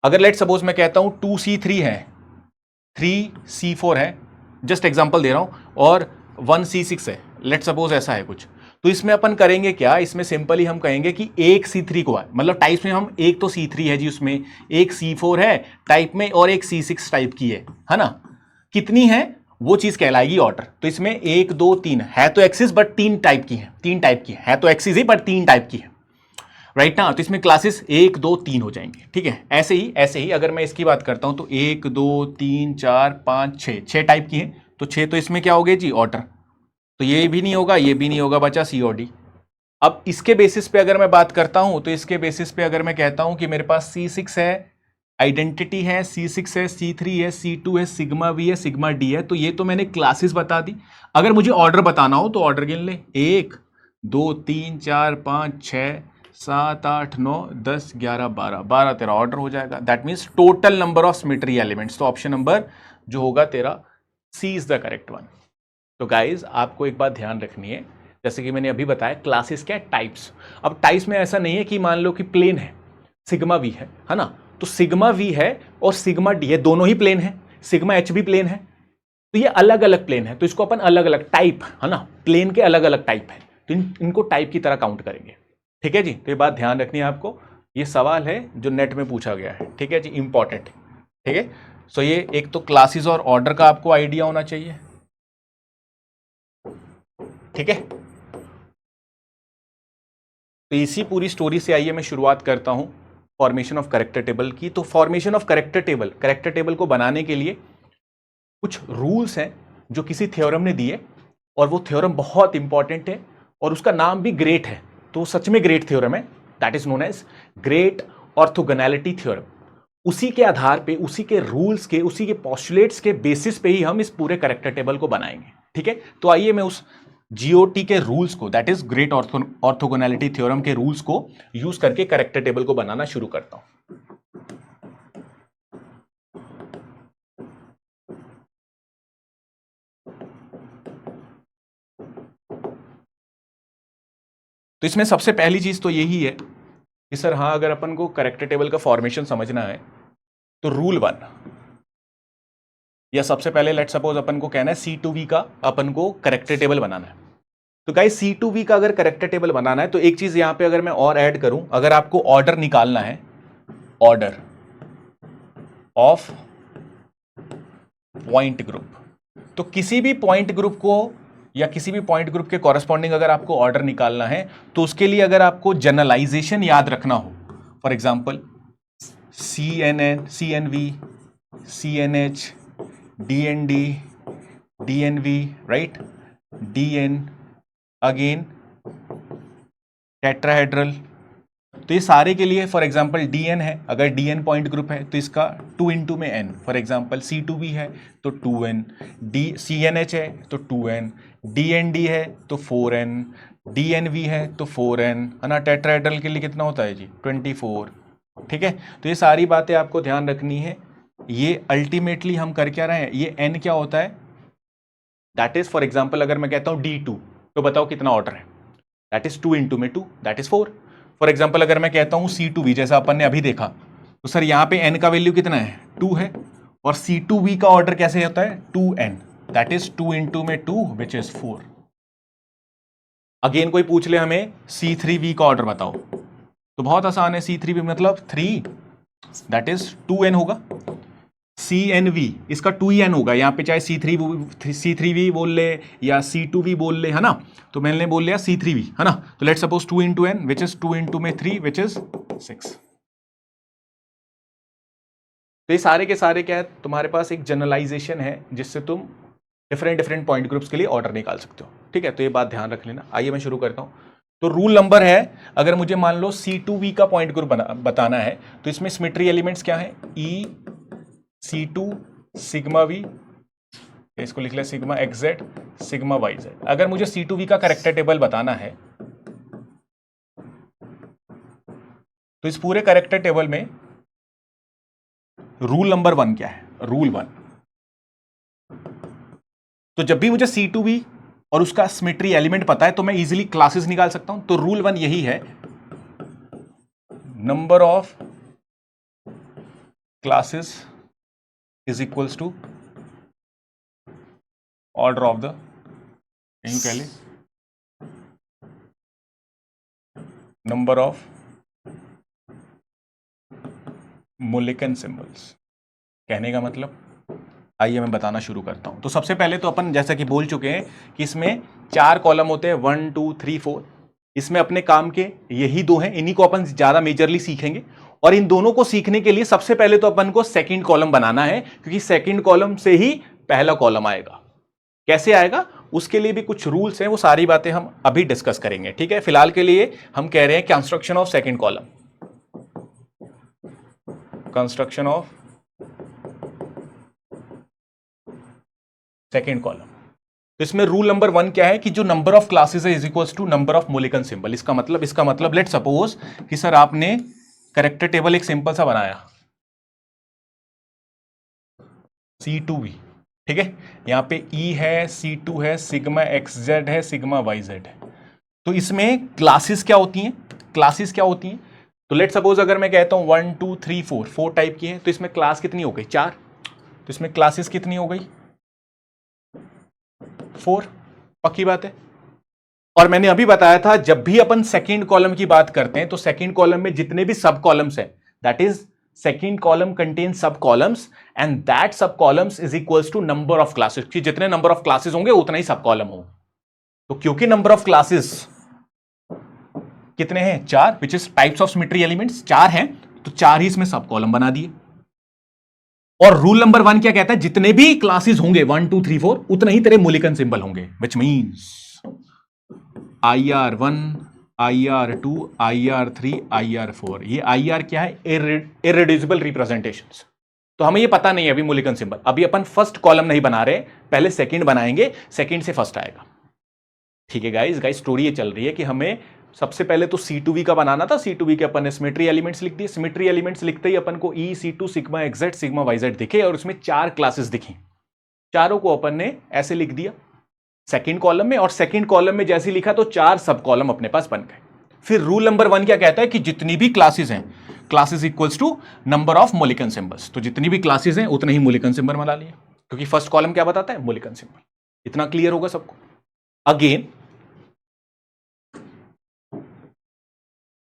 अगर लेट सपोज मैं कहता हूं 2C3 है, 3C4 है, जस्ट एग्जांपल दे रहा हूं, और 1C6 है, लेट सपोज ऐसा है कुछ, तो इसमें अपन करेंगे क्या? इसमें सिंपली हम कहेंगे कि एक C3 को है, मतलब टाइप्स में हम एक तो C3 है जी, उसमें एक C4 है टाइप में, और एक C6 टाइप की है ना। कितनी है वो चीज कहलाएगी ऑर्डर। तो इसमें 1 2 3 है तो एक्सिस, बट 3 टाइप की है, 3 टाइप की है तो एक्सिस ही, बट 3 टाइप की है, राइट ना। तो इसमें क्लासेस 1 2 3 हो जाएंगे, ठीक है। ऐसे ही अगर मैं इसकी बात करता हूं तो 1 2 3 4 5 6 टाइप की है, तो 6 तो इसमें क्या हो गए जी? ऑर्डर। तो ये भी नहीं होगा, ये भी नहीं होगा, बचा C और D। अब इसके बेसिस पे अगर मैं बात करता हूं, तो इसके बेसिस पे अगर मैं कहता हूं कि मेरे पास C6 है, आइडेंटिटी है, C6 है, C3 है, C2 है, सिग्मा V है, सिग्मा D है, तो ये तो मैंने क्लासेस बता दी। अगर मुझे ऑर्डर बताना हो तो ऑर्डर गिन ले, 1 2 3 4 5 6 7 8 9 10 11 12 तेरा ऑर्डर हो जाएगा। That means total number of symmetry elements. तो ऑप्शन नंबर जो होगा तेरा C is the correct one. तो गाइज आपको एक बात ध्यान रखनी है, जैसे कि मैंने अभी बताया क्लासेस क्या है? टाइप्स। अब टाइप्स में ऐसा नहीं है कि मान लो कि प्लेन है, सिग्मा V है ना, तो सिग्मा V है और सिग्मा D है, दोनों ही प्लेन है, सिग्मा H भी प्लेन है, तो ये अलग अलग प्लेन है, तो इसको अपन अलग अलग टाइप, है ना, प्लेन के अलग अलग टाइप है, तो इनको टाइप की तरह काउंट करेंगे, ठीक है जी। तो ये बात ध्यान रखनी है आपको, ये सवाल है जो नेट में पूछा गया है, ठीक है जी, इंपॉर्टेंट, ठीक है। सो ये एक तो क्लासेस और ऑर्डर का आपको आइडिया होना चाहिए, ठीक है। तो इसी पूरी स्टोरी से आइए मैं शुरुआत करता हूं फॉर्मेशन ऑफ कैरेक्टर टेबल की। तो फॉर्मेशन ऑफ कैरेक्टर टेबल को बनाने के लिए कुछ रूल्स हैं जो किसी थ्योरम ने दिए, और वो थ्योरम बहुत इंपॉर्टेंट है, और उसका नाम भी ग्रेट है, तो सच में ग्रेट थ्योरम है, that is known as great orthogonality theorem. उसी के आधार पे, उसी के रूल्स के, उसी के पॉस्टुलेट्स के बेसिस पे ही हम इस पूरे कैरेक्टर टेबल को बनाएंगे, ठीक है। तो आइए मैं उस जीओटी के रूल्स को, that is great orthogonality theorem के रूल्स को यूज करके कैरेक्टर टेबल को बनाना शुरू करता हूं। तो इसमें सबसे पहली चीज तो यही है कि सर हाँ, अगर अपन को कैरेक्टर टेबल का फॉर्मेशन समझना है तो रूल 1, या सबसे पहले लेट सपोज अपन को कहना है C2V का अपन को कैरेक्टर टेबल बनाना है। तो गाइस C2V का अगर कैरेक्टर टेबल बनाना है तो एक चीज यहां पे अगर मैं और ऐड करूं, अगर आपको ऑर्डर निकालना है, ऑर्डर ऑफ पॉइंट ग्रुप, तो किसी भी पॉइंट ग्रुप को या किसी भी पॉइंट ग्रुप के कॉरेस्पॉन्डिंग अगर आपको ऑर्डर निकालना है, तो उसके लिए अगर आपको जनरलाइजेशन याद रखना हो, for example CNN, CNV, CNH, DND, DNV, right, DN, again tetrahedral, तो ये सारे के लिए फॉर एग्जांपल DN है, अगर DN पॉइंट ग्रुप है तो इसका 2 इंटू में N, फॉर एग्जांपल C2V है तो 2N, CNH है तो 2N, DND है तो 4N, DNV है तो 4N, है ना। टेट्राहेड्रल के लिए कितना होता है जी? 24, ठीक है। तो ये सारी बातें आपको ध्यान रखनी है। ये अल्टीमेटली हम कर क्या रहे हैं, ये N क्या होता है, दैट इज फॉर एग्जाम्पल अगर मैं कहता हूं D2, तो बताओ कितना ऑर्डर है, दैट इज 2 इंटू में 2, दैट इज 4। फॉर एग्जाम्पल अगर मैं कहता हूं C2V, जैसा अपन ने अभी देखा, तो सर यहां पे N का वैल्यू कितना है? 2 है, और C2V का ऑर्डर कैसे होता है? 2N, दैट इज 2 इंटू में 2 विच इज 4। अगेन कोई पूछ ले हमें C3V का ऑर्डर बताओ, तो बहुत आसान है, C3V मतलब 3, दैट इज 2N होगा। CNV इसका 2N होगा, यहाँ पे चाहे C3V बोल ले या C2V बोल ले, है ना, तो मैंने बोल लिया C3V, है ना। तो let suppose 2 into N which is 2 into में 3 विच इज 6। तो ये सारे के सारे क्या है, तुम्हारे पास एक जनरलाइजेशन है जिससे तुम डिफरेंट पॉइंट ग्रुप्स के लिए ऑर्डर निकाल सकते हो, ठीक है। तो ये बात ध्यान रख लेना। आइए मैं शुरू करता हूँ। तो रूल नंबर है, अगर मुझे मान लो C2V का पॉइंट ग्रुप बताना है तो इसमें सिमेट्री एलिमेंट्स क्या है, E C2 सिग्मा V, इसको लिख ले सिग्मा XZ सिग्मा YZ। अगर मुझे C2V का करेक्टर टेबल बताना है तो इस पूरे करेक्टर टेबल में रूल नंबर 1 क्या है, रूल 1। तो जब भी मुझे C2V और उसका सिमेट्री एलिमेंट पता है तो मैं इजीली क्लासेस निकाल सकता हूं। तो रूल 1 यही है, number of classes is equals to order of the, यही कह ले, नंबर ऑफ मोलिकन सिंबल्स। कहने का मतलब, आइए मैं बताना शुरू करता हूं। तो सबसे पहले तो अपन जैसा कि बोल चुके हैं कि इसमें 4 कॉलम होते हैं, 1 2 3 4। इसमें अपने काम के यही 2 हैं, इन्हीं को अपन ज्यादा मेजरली सीखेंगे। और इन दोनों को सीखने के लिए सबसे पहले तो अपन को सेकंड कॉलम बनाना है, क्योंकि सेकंड कॉलम से ही पहला कॉलम आएगा। कैसे आएगा उसके लिए भी कुछ रूल्स हैं, वो सारी बातें हम अभी डिस्कस करेंगे, ठीक है। फिलहाल के लिए हम कह रहे हैं construction of second column, construction of second column. तो इसमें रूल नंबर 1 क्या है कि जो नंबर ऑफ क्लासेस है is equals to number of Mulliken symbol. इसका मतलब लेट सपोज कि सर आपने करेक्टर टेबल एक सिंपल सा बनाया C2V, ठीक है। यहां पे E है, C2 है, सिग्मा XZ है, सिग्मा YZ है। तो इसमें क्लासेस क्या होती हैं, क्लासेस क्या होती हैं? तो लेट सपोज अगर मैं कहता हूं 1 2 3 4 टाइप की है, तो इसमें क्लास कितनी हो गई, 4। तो इसमें क्लासेस कितनी हो गई, 4, पक्की बात है। और मैंने अभी बताया था जब भी अपन सेकंड कॉलम की बात करते हैं तो सेकंड कॉलम में जितने भी सब कॉलम्स हैं, that is second column contain sub columns and that sub columns is equals to number of classes, कि जितने नंबर ऑफ क्लासेस होंगे उतना ही सब कॉलम होगा। तो क्योंकि नंबर ऑफ क्लासेस कितने हैं, 4, which is types of symmetry elements 4 हैं, तो 4 ही इसमें सब कॉलम बना दिए। और रूल नंबर 1 क्या कहता है, जितने भी क्लासेस होंगे 1 2 3 4 उतने ही तेरे मोलिकन सिंबल होंगे, which means IR1 IR2 IR3 IR4। ये IR क्या है, इररिड्यूसिबल रिप्रेजेंटेशंस। तो हमें ये पता नहीं है अभी मोलिकन सिंबल, अभी अपन फर्स्ट कॉलम नहीं बना रहे, पहले सेकंड बनाएंगे, सेकंड से फर्स्ट आएगा, ठीक है। गाइस स्टोरी ये चल रही है कि हमें सबसे पहले तो C2V का बनाना था। C2V के अपन ने सिमेट्री एलिमेंट्स लिख दिए। सिमेट्री एलिमेंट्स लिखते ही अपन को E C2 sigma XZ sigma YZ दिखे और उसमें 4 क्लासेस दिखी, चारों को अपन ने ऐसे लिख दिया सेकंड कॉलम में। और सेकंड कॉलम में जैसे लिखा तो 4 सब कॉलम अपने पास बन गए। फिर रूल नंबर 1 क्या कहता है कि जितनी भी क्लासेस हैं, classes equals to number of Mulliken symbols. तो जितनी भी क्लासेस हैं उतने ही मोलिकन सिंबल बना लिए, क्योंकि फर्स्ट कॉलम क्या बताता है, मोलिकन सिंबल। इतना क्लियर होगा सबको। अगेन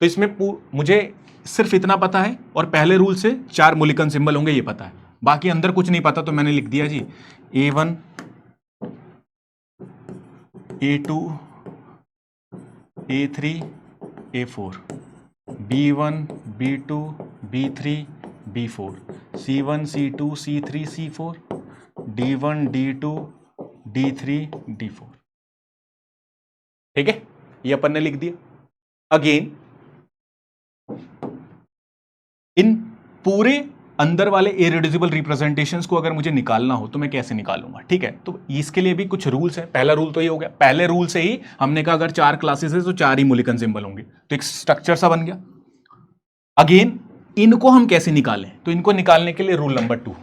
तो इसमें मुझे सिर्फ इतना पता है और पहले रूल से 4 मोलिकन सिंबल होंगे ये पता है, बाकी अंदर कुछ नहीं पता। तो मैंने लिख दिया जी A1 A2 A3 A4 B1 B2 B3 B4 C1 C2 C3 C4 D1 D2 D3 D4, ठीक है, ये अपन ने लिख दिया। अगेन इन पूरे अंदर वाले इररिड्यूसिबल रिप्रेजेंटेशंस को अगर मुझे निकालना हो तो मैं कैसे निकालूंगा, ठीक है। तो इसके लिए भी कुछ रूल्स हैं। पहला रूल तो ये हो गया, पहले रूल से ही हमने कहा अगर 4 क्लासेस है तो 4 ही मोलिकन सिंबल होंगे, तो एक स्ट्रक्चर सा बन गया। अगेन इनको हम कैसे निकालें, तो इनको निकालने के लिए रूल नंबर 2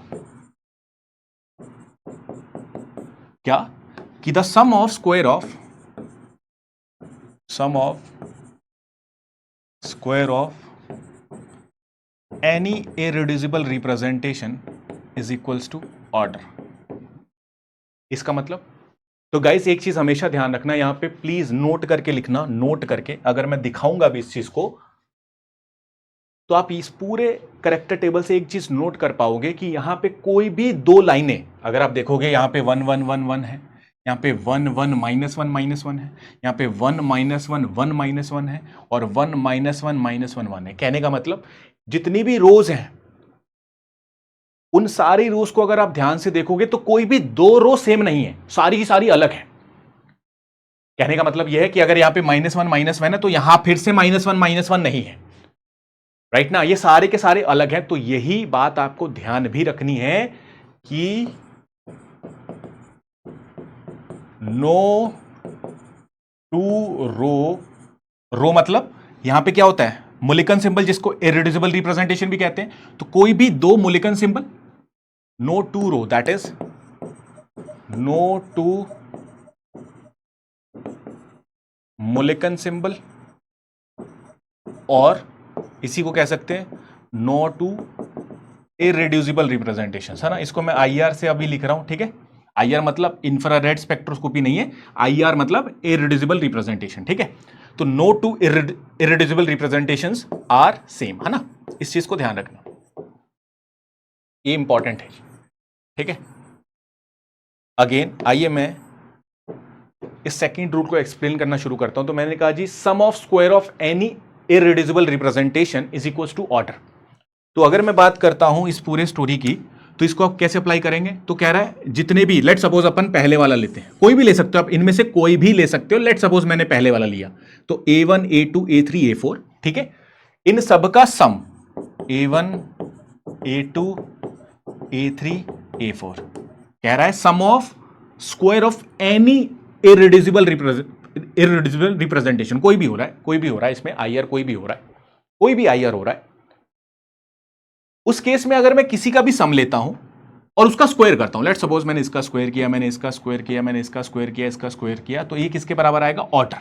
क्या, कि the sum of square of any irreducible representation is equals to order। इसका मतलब, तो गाइस एक चीज हमेशा ध्यान रखना, यहां पे प्लीज नोट करके लिखना, नोट करके। अगर मैं दिखाऊंगा भी इस चीज को तो आप इस पूरे करेक्टर टेबल से एक चीज नोट कर पाओगे कि यहां पे कोई भी 2 लाइनें, अगर आप देखोगे यहां पे 1 1 1 1 है, यहाँ पे 1 1 -1 -1 है, यहाँ पे 1 -1 1 -1 है, और 1 -1 -1 1 है। कहने का मतलब जितनी भी रोज हैं उन सारी रोज को अगर आप ध्यान से देखोगे तो कोई भी 2 रो सेम नहीं है, सारी की सारी अलग है। कहने का मतलब यह है कि अगर यहां पे -1 है तो यहां फिर से -1 नहीं है, राइट ना। ये सारे के सारे अलग हैं, तो यही बात आपको ध्यान भी रखनी है कि नो टू रो मतलब यहां पे क्या होता है, मुलिकन सिंबल, जिसको इररिड्यूसिबल रिप्रेजेंटेशन भी कहते हैं। तो कोई भी दो Mulliken symbol, no two row, that is no two Mulliken symbol, और इसी को कह सकते हैं नो टू इररिड्यूसिबल रिप्रेजेंटेशन, है ना। इसको मैं IR से अभी लिख रहा हूं, ठीक है। IR मतलब इंफ्रारेड स्पेक्ट्रोस्कोपी नहीं है, IR मतलब इररिड्यूसिबल रिप्रेजेंटेशन, ठीक है। तो no two irreducible representations are same, है ना। इस चीज को ध्यान रखना, ये इंपॉर्टेंट है, ठीक है। अगेन आइए मैं इस सेकंड रूल को एक्सप्लेन करना शुरू करता हूं। तो मैंने कहा जी, sum of square of any irreducible representation is equals to order. तो अगर मैं बात करता हूं इस पूरे स्टोरी की, तो इसको आप कैसे अप्लाई करेंगे। तो कह रहा है जितने भी, लेट सपोज अपन पहले वाला लेते हैं, कोई भी ले सकते हो आप, इनमें से कोई भी ले सकते हो। लेट सपोज मैंने पहले वाला लिया, तो A1 A2 A3 A4, ठीक है। इन सबका सम A1 A2 A3 A4 कह रहा है sum of square of any irreducible representation, कोई भी हो रहा है, कोई भी हो रहा है इसमें, IR कोई भी हो रहा है, कोई भी IR हो रहा है। उस केस में अगर मैं किसी का भी सम लेता हूं और उसका स्क्वायर करता हूं, लेट सपोज मैंने इसका स्क्वायर किया, मैंने इसका स्क्वायर किया, मैंने इसका स्क्वायर किया, इसका स्क्वायर किया, तो ये किसके बराबर आएगा, ऑर्डर।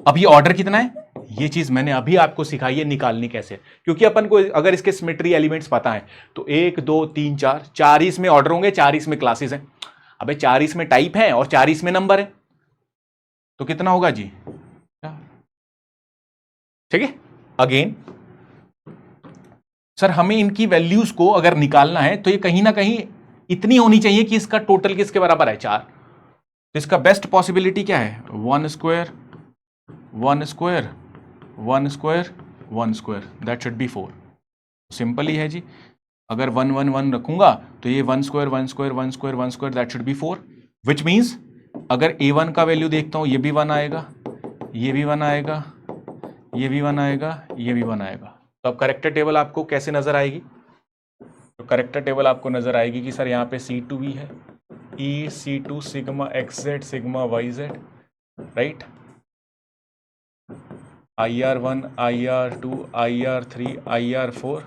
अब ये ऑर्डर कितना है, ये चीज मैंने अभी आपको सिखाई है निकालनी कैसे, क्योंकि अपन को अगर इसके सिमेट्री एलिमेंट्स पता है तो 1 2 3 4 इसमें ऑर्डर होंगे, 4 इसमें क्लासेस हैं। अबे 4 इसमें टाइप है और 4 इसमें नंबर है, तो कितना होगा जी, ठीक है। अगेन सर हमें इनकी वैल्यूज को अगर निकालना है तो ये कहीं ना कहीं इतनी होनी चाहिए कि इसका टोटल किसके बराबर है, 4। तो इसका बेस्ट पॉसिबिलिटी क्या है, 1 square 1 square 1 square 1 square, that should be 4। Simple ही है जी। अगर 1 1 1 रखूंगा तो ये 1 square 1 square 1 square 1 square, that should be 4, which means अगर A1 का वैल्यू देखता हूं, ये भी 1 आएगा, ये भी 1 आएगा, ये भी 1 आएगा, ये भी 1 आएगा। तो अब करेक्टर टेबल आपको कैसे नजर आएगी, तो करेक्टर टेबल आपको नजर आएगी कि सर यहाँ पे C2 भी है, E C2 sigma XZ sigma YZ, right. IR1 IR2 IR3 IR4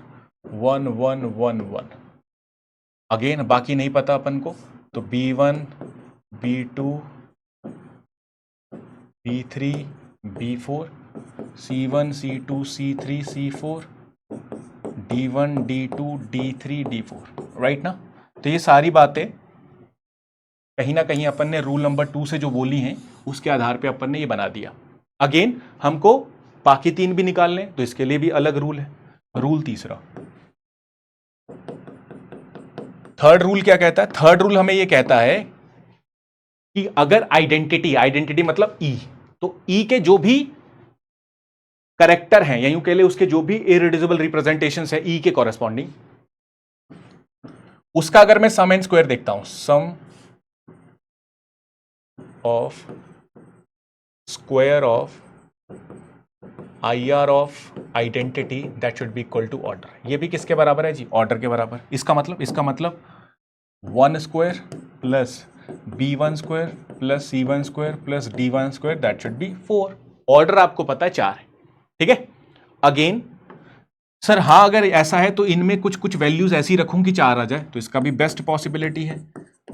1 1 1 1। Again बाकी नहीं पता अपन को, तो B1 B2 B3 B4 C1 C2 C3 C4 D1 D2 D3 D4, right ना। तो ये सारी बातें कहीं ना कहीं अपन ने रूल नंबर 2 से जो बोली हैं उसके आधार पे अपन ने ये बना दिया। अगेन हमको बाकी 3 भी निकालने, तो इसके लिए भी अलग रूल है। रूल तीसरा, थर्ड रूल क्या कहता है, थर्ड रूल हमें ये कहता है कि अगर आइडेंटिटी मतलब E, तो E के जो भी करेक्टर हैं या यूं कह ले उसके जो भी इररिड्यूसिबल रिप्रेजेंटेशंस है E के कॉरेस्पॉन्डिंग, उसका अगर मैं सम एंड स्क्वायर देखता हूं, sum of square of IR of identity that should be equal to order, ये भी किसके बराबर है जी, ऑर्डर के बराबर। इसका मतलब 1 square plus B1 square plus C1 square plus D1 square, that should be 4। Order आपको पता है 4 है, ठीक है। अगेन सर हाँ अगर ऐसा है तो इनमें कुछ कुछ वैल्यूज ऐसी रखूं कि 4 आ जाए, तो इसका भी बेस्ट पॉसिबिलिटी है,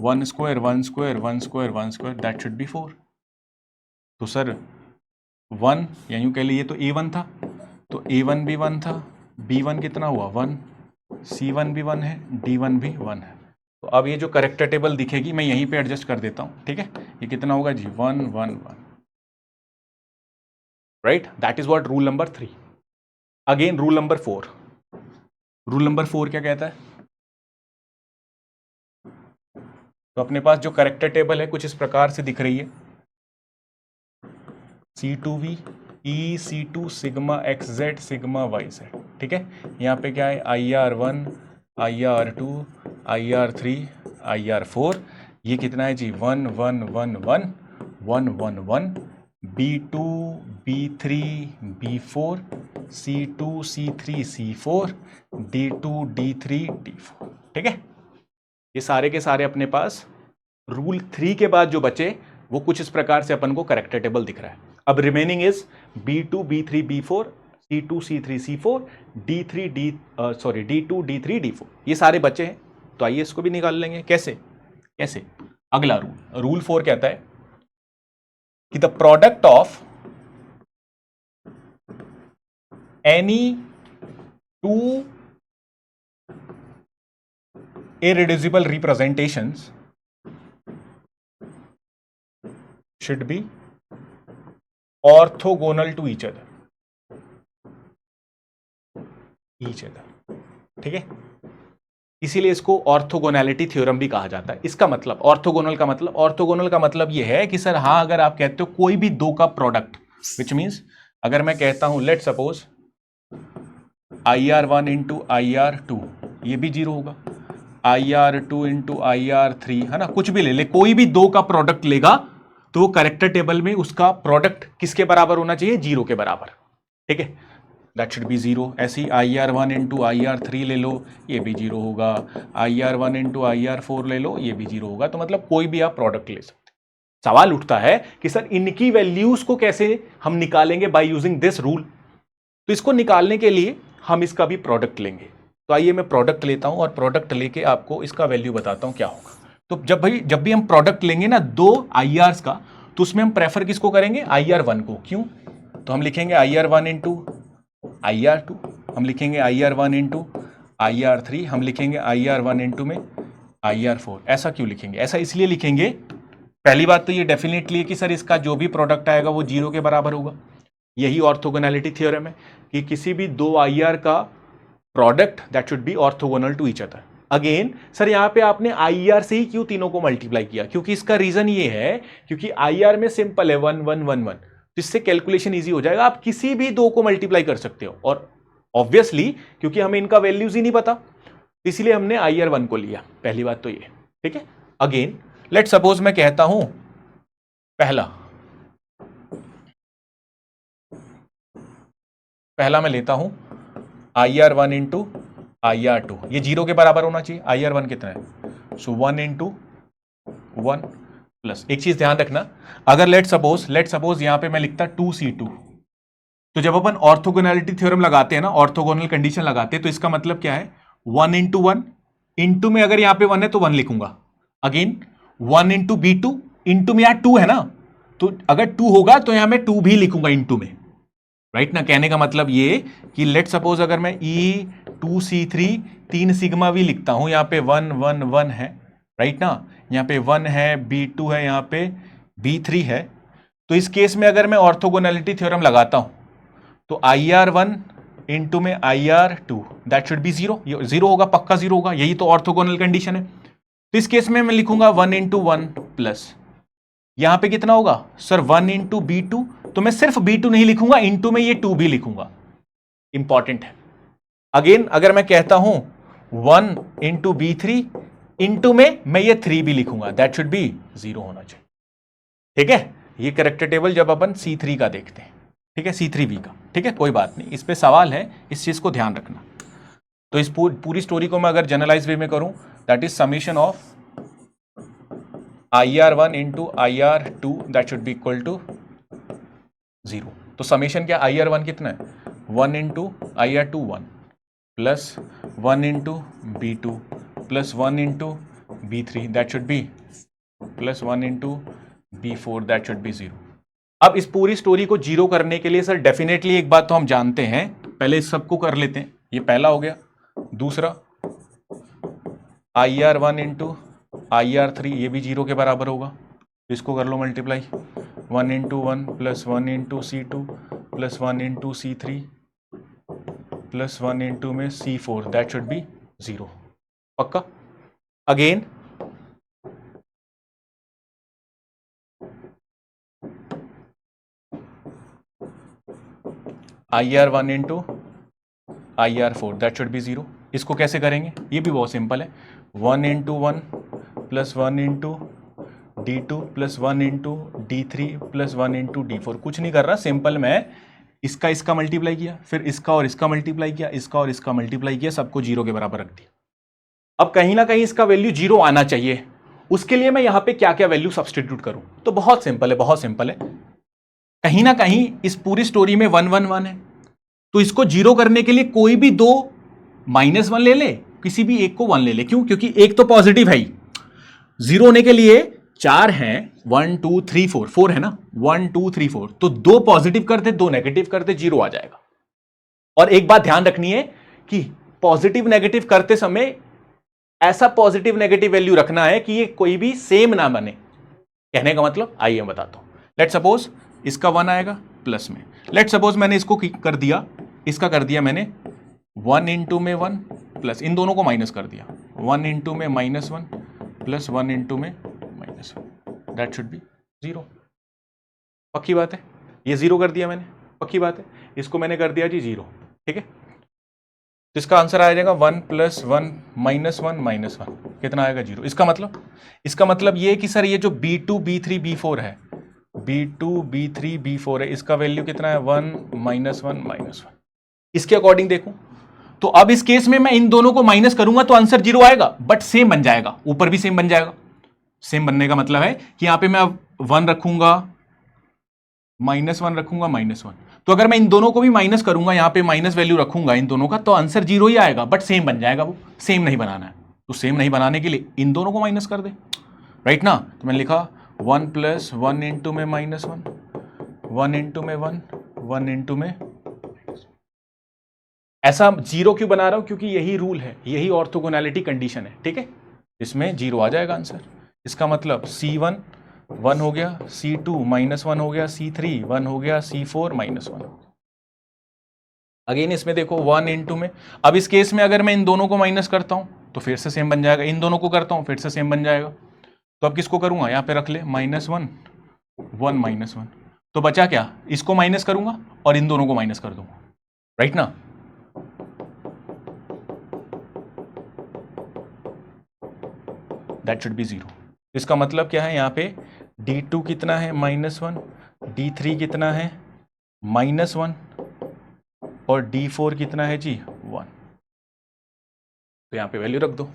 1 square 1 square 1 square 1 square, that should be 4। तो सर 1 या यूं कह लीजिए तो A1 था, तो A1 भी 1 था, B1 कितना हुआ 1, C1 भी 1 है, D1 भी 1 है। तो अब ये जो करेक्टर टेबल दिखेगी मैं यहीं पे एडजस्ट कर देता हूं, ठीक है। ये कितना होगा जी 1 1 1, right. That is what rule number 3। Again rule number 4, rule number 4 क्या कहता है, तो अपने पास जो करेक्टर टेबल है कुछ इस प्रकार से दिख रही है, C2V E C2 sigma XZ sigma YZ, ठीक है। यहाँ पे क्या है IR1 IR2 IR3 IR4, ये कितना है जी 1 1 1 1 1 B2 B3 B4 C2 C3 C4 D2 D3 D4, ठीक है। ये सारे के सारे अपने पास रूल 3 के बाद जो बचे वो कुछ इस प्रकार से अपन को करेक्टर टेबल दिख रहा है। अब remaining is B2 B3 B4 C2 C3 C4 D2 D3 D4, ये सारे बचे हैं। तो आइए इसको भी निकाल लेंगे। कैसे? अगला रूल 4 कहता है कि the product of any two irreducible representations should be orthogonal to each other, ठीक है। इसीलिए इसको ऑर्थोगोनैलिटी थ्योरम भी कहा जाता है। इसका मतलब ऑर्थोगोनल का मतलब यह है कि सर हाँ, अगर आप कहते हो कोई भी दो का प्रोडक्ट, विच मीन्स अगर मैं कहता हूं let suppose IR1 into IR2, ये भी 0 होगा, IR2 इंटू IR3, है ना, कुछ भी ले, कोई भी दो का प्रोडक्ट लेगा तो वो करेक्टर टेबल में उसका प्रोडक्ट किसके बराबर होना चाहिए? 0 के बराबर, ठीक है, दैट शुड बी 0। ऐसे ही IR1 इंटू IR3 ले लो, ये भी 0 होगा, IR1 इंटू IR4 ले लो, ये भी 0 होगा। तो मतलब कोई भी आप प्रोडक्ट ले सकते। सवाल उठता है कि सर इनकी वैल्यूज को कैसे हम निकालेंगे बाय यूजिंग दिस रूल। तो इसको निकालने के लिए हम इसका भी प्रोडक्ट लेंगे। तो आइए मैं प्रोडक्ट लेता हूं और प्रोडक्ट लेके आपको इसका वैल्यू बताता हूं क्या होगा। तो जब भी हम प्रोडक्ट लेंगे ना दो IRs का, तो उसमें हम प्रेफर किसको करेंगे? IR1 को। क्यों? तो हम लिखेंगे IR1 इंटू IR2, हम लिखेंगे IR1 इंटू IR3, हम लिखेंगे IR1 इंटू में IR4। ऐसा क्यों लिखेंगे? ऐसा इसलिए लिखेंगे, पहली बात तो ये डेफिनेटली है कि सर इसका जो भी प्रोडक्ट आएगा वो 0 के बराबर होगा। यही ऑर्थोगोनैलिटी थ्योरम है कि किसी भी दो IR का product that should be orthogonal to each other. Again sir यहां पे आपने IR से ही क्यों तीनों को मल्टीप्लाई किया? क्योंकि इसका रीजन ये है क्योंकि IR में सिंपल है 1 1 1 1, तो इससे कैलकुलेशन इजी हो जाएगा। आप किसी भी दो को मल्टीप्लाई कर सकते हो, और ऑब्वियसली क्योंकि हमें इनका वैल्यूज ही नहीं पता, इसलिए हमने IR1 को लिया। पहली बात तो ये, ठीक है। अगेन लेट सपोज मैं कहता हूं पहला मैं लेता हूं IR1 इंटू IR2, ये 0 के बराबर होना चाहिए। IR1 कितना है? सो 1 इंटू 1 प्लस, एक चीज ध्यान रखना, अगर लेट सपोज यहां पे मैं लिखता 2C2, तो जब अपन ऑर्थोगोनैलिटी थ्योरम लगाते हैं ना, ऑर्थोगोनल कंडीशन लगाते हैं, तो इसका मतलब क्या है? 1 इंटू 1 इंटू में अगर यहां पे 1 है तो 1 लिखूंगा। अगेन 1 इंटू B2, इंटू में यहां 2 है ना, तो अगर 2 होगा तो यहां मैं 2 भी लिखूंगा इंटू में, राइट ना। कहने का मतलब ये कि लेट सपोज अगर मैं E2C3 3 सिग्मा भी लिखता हूं, यहां पे 1 1 1 है, राइट ना, यहां पे 1 है, B2 है, यहां पे B3 है। तो इस केस में अगर मैं ऑर्थोगोनैलिटी थ्योरम लगाता हूं तो IR1 इंटू में IR2 दैट शुड बी 0, 0 होगा, पक्का 0 होगा, यही तो ऑर्थोगोनल कंडीशन है। तो इस केस में मैं लिखूंगा 1 इंटू 1 प्लस, यहां पे कितना होगा सर? 1 इंटू B2, तो मैं सिर्फ B2 नहीं लिखूंगा, इंटू में ये 2 भी लिखूंगा, इंपॉर्टेंट है। अगेन अगर मैं कहता हूं 1 इंटू B3, इंटू में मैं ये 3 भी लिखूंगा, दैट शुड बी 0 होना चाहिए, ठीक है। ये करेक्टर टेबल जब अपन C3 का देखते हैं, ठीक है, C3V का, ठीक है, कोई बात नहीं, इस पे सवाल है, इस चीज को ध्यान रखना। तो इस पूरी स्टोरी को मैं अगर जनरलाइज वे में करूं, that is summation of IR1 into IR2 that should be equal to 0। तो समेशन क्या? IR1 कितना है? 1 into IR2 1 plus 1 into B2 plus 1 into B3 that should be plus 1 into B4 that should be 0। अब इस पूरी story को 0 करने के लिए सर डेफिनेटली एक बात तो हम जानते हैं, पहले इस सबको कर लेते हैं, ये पहला हो गया। दूसरा IR1 इंटू IR3, ये भी 0 के बराबर होगा, इसको कर लो multiply, 1 into 1 plus 1 into C2 plus 1 into C3 plus 1 into में C4 दैट शुड बी 0, पक्का। Again IR1 into IR4 that should be 0। इसको कैसे करेंगे? ये भी बहुत सिंपल है, 1 into 1 plus 1 into D2 plus 1 into D3 plus 1 into D4। कुछ नहीं कर रहा, सिंपल मैं इसका मल्टीप्लाई किया, फिर इसका और इसका मल्टीप्लाई किया, इसका और इसका मल्टीप्लाई किया, सबको जीरो के बराबर रख दिया। अब कहीं ना कहीं इसका वैल्यू जीरो आना चाहिए, उसके लिए मैं यहां पे क्या क्या वैल्यू सब्सटीट्यूट करूं? तो बहुत सिंपल है, बहुत सिंपल है। कहीं ना कहीं इस पूरी स्टोरी में 1 1 1 है, तो इसको जीरो करने के लिए कोई भी दो -1 ले ले, किसी भी एक को 1 ले ले। क्यों? क्योंकि एक तो पॉजिटिव है ही, जीरो होने के लिए 4 हैं, 1 2 3 4, 4 है ना, 1 2 3 4, तो दो पॉजिटिव करते दो नेगेटिव करते जीरो आ जाएगा। और एक बात ध्यान रखनी है कि पॉजिटिव नेगेटिव करते समय ऐसा पॉजिटिव नेगेटिव वैल्यू रखना है कि ये कोई भी सेम ना बने। कहने का मतलब आइए मैं बताता हूं। लेट सपोज इसका 1 आएगा प्लस में, लेट सपोज मैंने इसको कर दिया, इसका कर दिया मैंने 1 इंटू में 1 प्लस, इन दोनों को माइनस कर दिया, 1 इंटू में -1 प्लस 1 इंटू में -1, दैट शुड बी 0। पक्की बात है, ये 0 कर दिया मैंने, पक्की बात है, इसको मैंने कर दिया जी 0, ठीक है। तो इसका आंसर आ जाएगा 1 प्लस 1 -1 -1, कितना आएगा 0। इसका मतलब ये कि सर ये जो B2 B3 B4 है, B2 B3 B4 है, इसका वैल्यू कितना है 1 -1 -1। इसके अकॉर्डिंग देखूं तो अब इस केस में मैं इन दोनों को माइनस करूंगा तो आंसर 0 आएगा, बट सेम बन जाएगा, ऊपर भी सेम बन जाएगा। सेम बनने का मतलब है कि यहां पे मैं 1 रखूंगा, -1 रखूंगा, -1, तो अगर मैं इन दोनों को भी माइनस करूंगा, यहां पे माइनस वैल्यू रखूंगा इन दोनों का, तो आंसर 0 ही आएगा, बट सेम बन जाएगा। वो सेम नहीं बनाना है, तो सेम नहीं बनाने के लिए इन दोनों को माइनस कर दे, राइट ना। तो मैंने लिखा 1 प्लस 1 इंटू में -1, 1 इंटू में 1, 1 इंटू में, ऐसा 0 क्यों बना रहा हूं? क्योंकि यही रूल है, यही ऑर्थोगोनैलिटी कंडीशन है, ठीक है। इसमें 0 आ जाएगा आंसर। इसका मतलब C1 1 हो गया, C2 -1 हो गया, C3 1 हो गया, C4 -1। अगेन इसमें देखो 1 इंटू में, अब इस केस में अगर मैं इन दोनों को माइनस करता हूं तो फिर से सेम बन जाएगा, इन दोनों को करता हूं फिर से सेम बन जाएगा। तो अब किसको करूंगा, यहां पे रख ले -1 1 -1, तो बचा क्या, इसको माइनस करूंगा और इन दोनों को माइनस कर दूंगा, राइट ना। That should be 0। इसका मतलब क्या है, यहां पे D2 कितना है -1, D3 कितना है -1 और D4 कितना है जी 1। तो यहां पे वैल्यू रख दो,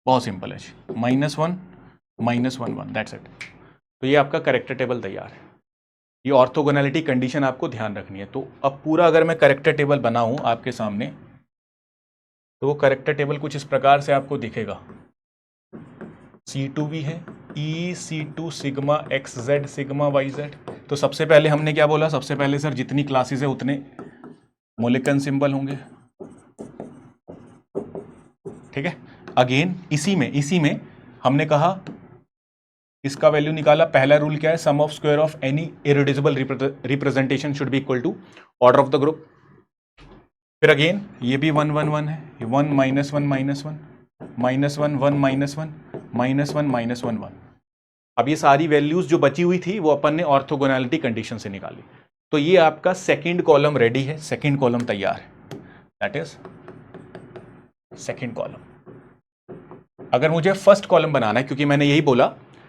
बहुत सिंपल है जी, -1 -1 1, दैट्स इट। तो ये आपका करेक्टर टेबल तैयार है। ये ऑर्थोगोनैलिटी कंडीशन आपको ध्यान रखनी है। तो अब पूरा अगर मैं करेक्टर टेबल बनाऊं आपके सामने, तो वो करेक्टर टेबल कुछ इस प्रकार से आपको दिखेगा। C2V है, E C2 sigma XZ sigma YZ। तो सबसे पहले हमने क्या बोला, सबसे पहले सर जितनी क्लासेस है उतने मोलिकन सिंबल होंगे, ठीक है। अगेन इसी में हमने कहा, इसका वैल्यू निकाला। पहला रूल क्या है, sum of square of any irreducible representation should be equal to order of the group. फिर अगेन ये भी 1 1 1 है, 1 -1 -1 -1 1 -1 -1 -1 1। अब ये सारी वैल्यूज जो बची हुई थी वो अपन ने ऑर्थोगोनैलिटी कंडीशन से निकाली। तो ये आपका सेकंड कॉलम रेडी है, सेकंड कॉलम तैयार है, दैट इज सेकंड कॉलम। अगर मुझे फर्स्ट कॉलम बनाना है, क्योंकि मैंने यही बोला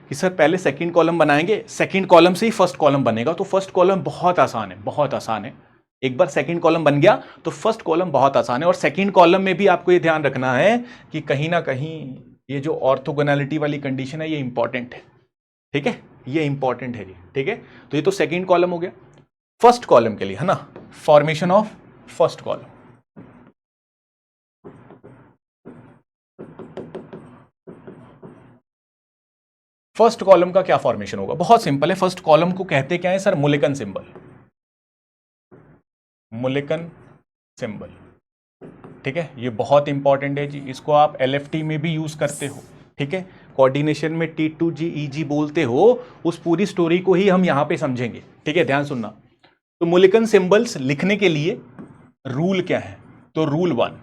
कि सर पहले सेकंड कॉलम बनाएंगे, सेकंड कॉलम से ही फर्स्ट कॉलम बनेगा, तो फर्स्ट कॉलम बहुत आसान है, बहुत आसान है। एक बार सेकंड कॉलम बन गया तो फर्स्ट कॉलम बहुत आसान है। और सेकंड कॉलम में भी आपको ये ध्यान रखना है कि कहीं ना कहीं ये जो ऑर्थोगोनैलिटी वाली कंडीशन है ये इंपॉर्टेंट है, ठीक है, ये इंपॉर्टेंट है जी, ठीक है। तो ये तो सेकंड कॉलम हो गया। फर्स्ट कॉलम के लिए है ना, formation of first column. First column का क्या फॉर्मेशन होगा, बहुत सिंपल है। फर्स्ट कॉलम को कहते क्या है सर, मोलिकन सिंबल, मोलिकन सिंबल, ठीक है। ये बहुत इंपॉर्टेंट है जी, इसको आप LFT में भी यूज करते हो, ठीक है। कोऑर्डिनेशन में T2G EG बोलते हो, उस पूरी स्टोरी को ही हम यहां पे समझेंगे, ठीक है, ध्यान सुनना। तो मोलिकन सिंबल्स लिखने के लिए रूल क्या है, तो रूल 1,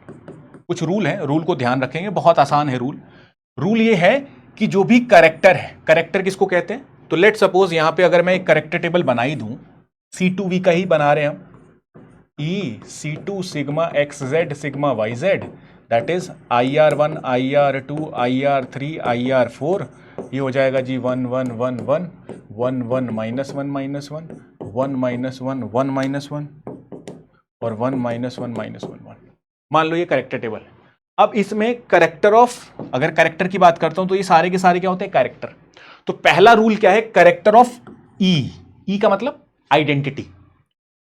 कुछ रूल है, रूल को ध्यान रखेंगे, बहुत आसान है रूल। रूल ये है कि जो भी करेक्टर है, करेक्टर किसको कहते हैं, तो लेट सपोज यहां पे अगर मैं एक करेक्टर टेबल बना ही दूं, C2V का ही बना रहे हैं हम, E C2 sigma XZ sigma YZ, that is IR1 IR2 IR3 IR4, ये हो जाएगा जी 1 1 1 1 1 1 -1 -1 1 -1 1 -1 और 1 -1 -1 1। मान लो ये करेक्टर टेबल है। अब इसमें करेक्टर ऑफ, अगर करेक्टर की बात करता हूं तो ये सारे के सारे क्या होते हैं, करेक्टर। तो पहला रूल क्या है, करेक्टर ऑफ ई का मतलब आइडेंटिटी।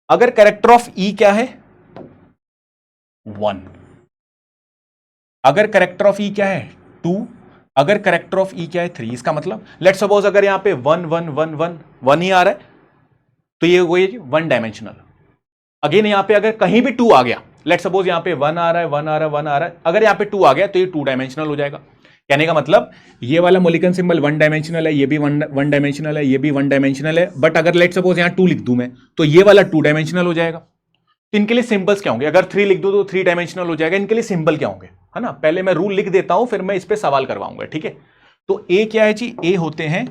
अगर करेक्टर ऑफ ई क्या है 1, अगर करेक्टर ऑफ ई क्या है 2, अगर करेक्टर ऑफ ई क्या है 3, इसका मतलब लेट सपोज अगर यहां पे 1 1 1 1 1 ही आ रहा है तो ये वही 1 डायमेंशनल। अगेन यहां पे अगर कहीं भी 2 आ गया, लेट सपोज यहां पे 1 आ रहा है 1 आ रहा है 1 आ रहा है, अगर यहां पे 2 आ गया तो ये 2 डायमेंशनल हो जाएगा। कहने का मतलब ये वाला मोलिकन सिंबल 1 डायमेंशनल है, ये भी 1 डायमेंशनल है, ये भी 1 डायमेंशनल है, बट अगर लेट सपोज यहां 2 लिख दूं मैं तो ये वाला 2 डायमेंशनल हो जाएगा। तो इनके लिए सिंबल्स क्या होंगे, अगर 3 लिख दो तो 3 डायमेंशनल हो जाएगा। इनके लिए सिंबल क्या होंगे, है ना, पहले मैं रूल लिख देता हूं फिर मैं इस पे सवाल करवाऊंगा, ठीक है। तो ए क्या है जी, ए होते हैं,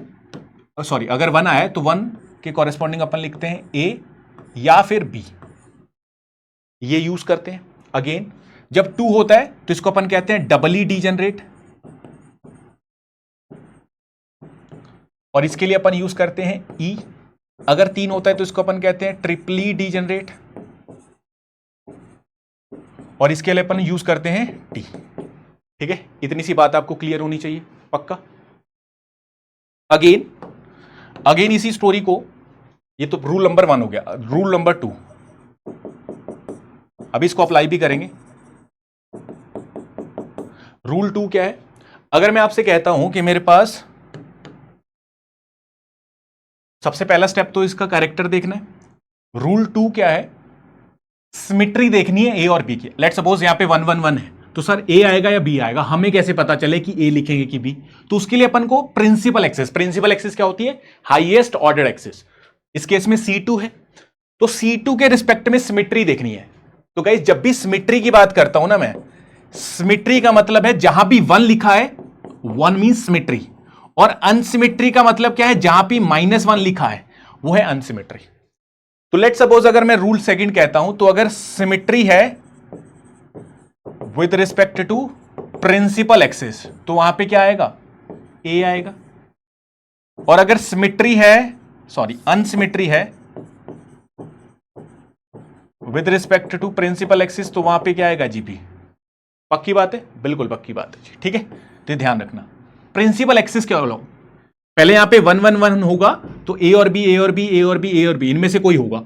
सॉरी अगर 1 आया तो 1 के कॉरेस्पॉन्डिंग अपन लिखते हैं ए या फिर बी, ये यूज करते हैं। अगेन जब 2 होता है तो इसको अपन कहते हैं डबली डीजेनरेट, और इसके लिए अपन यूज करते हैं ई। अगर 3 होता है तो इसको अपन कहते हैं ट्रिपली डीजेनरेट, और इसके लिए अपन यूज करते हैं टी। ठीक है, इतनी सी बात आपको क्लियर होनी चाहिए, पक्का। अगेन इसी स्टोरी को, ये तो रूल नंबर 1 हो गया, रूल नंबर 2 अभी इसको अप्लाई भी करेंगे। रूल 2 क्या है, अगर मैं आपसे कहता हूं कि मेरे पास सबसे पहला स्टेप तो इसका कैरेक्टर देखना है। रूल 2 क्या है, सिमेट्री देखनी है ए और बी की। लेट सपोज यहां पे 1 1 1 है तो सर ए आएगा या बी आएगा, हमें कैसे पता चले कि ए लिखेंगे कि बी। तो उसके लिए अपन को प्रिंसिपल एक्सिस, प्रिंसिपल एक्सिस क्या होती है, हाईएस्ट ऑर्डर एक्सिस। इस केस में C2 है तो C2 के रिस्पेक्ट में सिमेट्री देखनी है। तो गाइस जब भी सिमेट्री की बात करता हूं ना मैं, सिमेट्री का मतलब है जहां भी 1 लिखा है 1 मींस सिमेट्री, और अनसिमेट्री का मतलब क्या है, जहां भी -1 लिखा है वो है अनसिमेट्री। तो लेट सपोज अगर मैं रूल सेकंड कहता हूं तो अगर सिमेट्री है with respect to principal axis तो वहां पे क्या आएगा, ए आएगा। और अगर सिमेट्री है, सॉरी अनसिमेट्री है with respect to principal axis तो वहां पे क्या आएगा, जीपी। पक्की बात है, बिल्कुल पक्की बात है जी, ठीक है। तो ध्यान रखना प्रिंसिपल एक्सिस क्या होगा, पहले यहां पे 1 1 1 होगा तो ए और बी ए और बी ए और बी ए और बी इनमें से कोई होगा।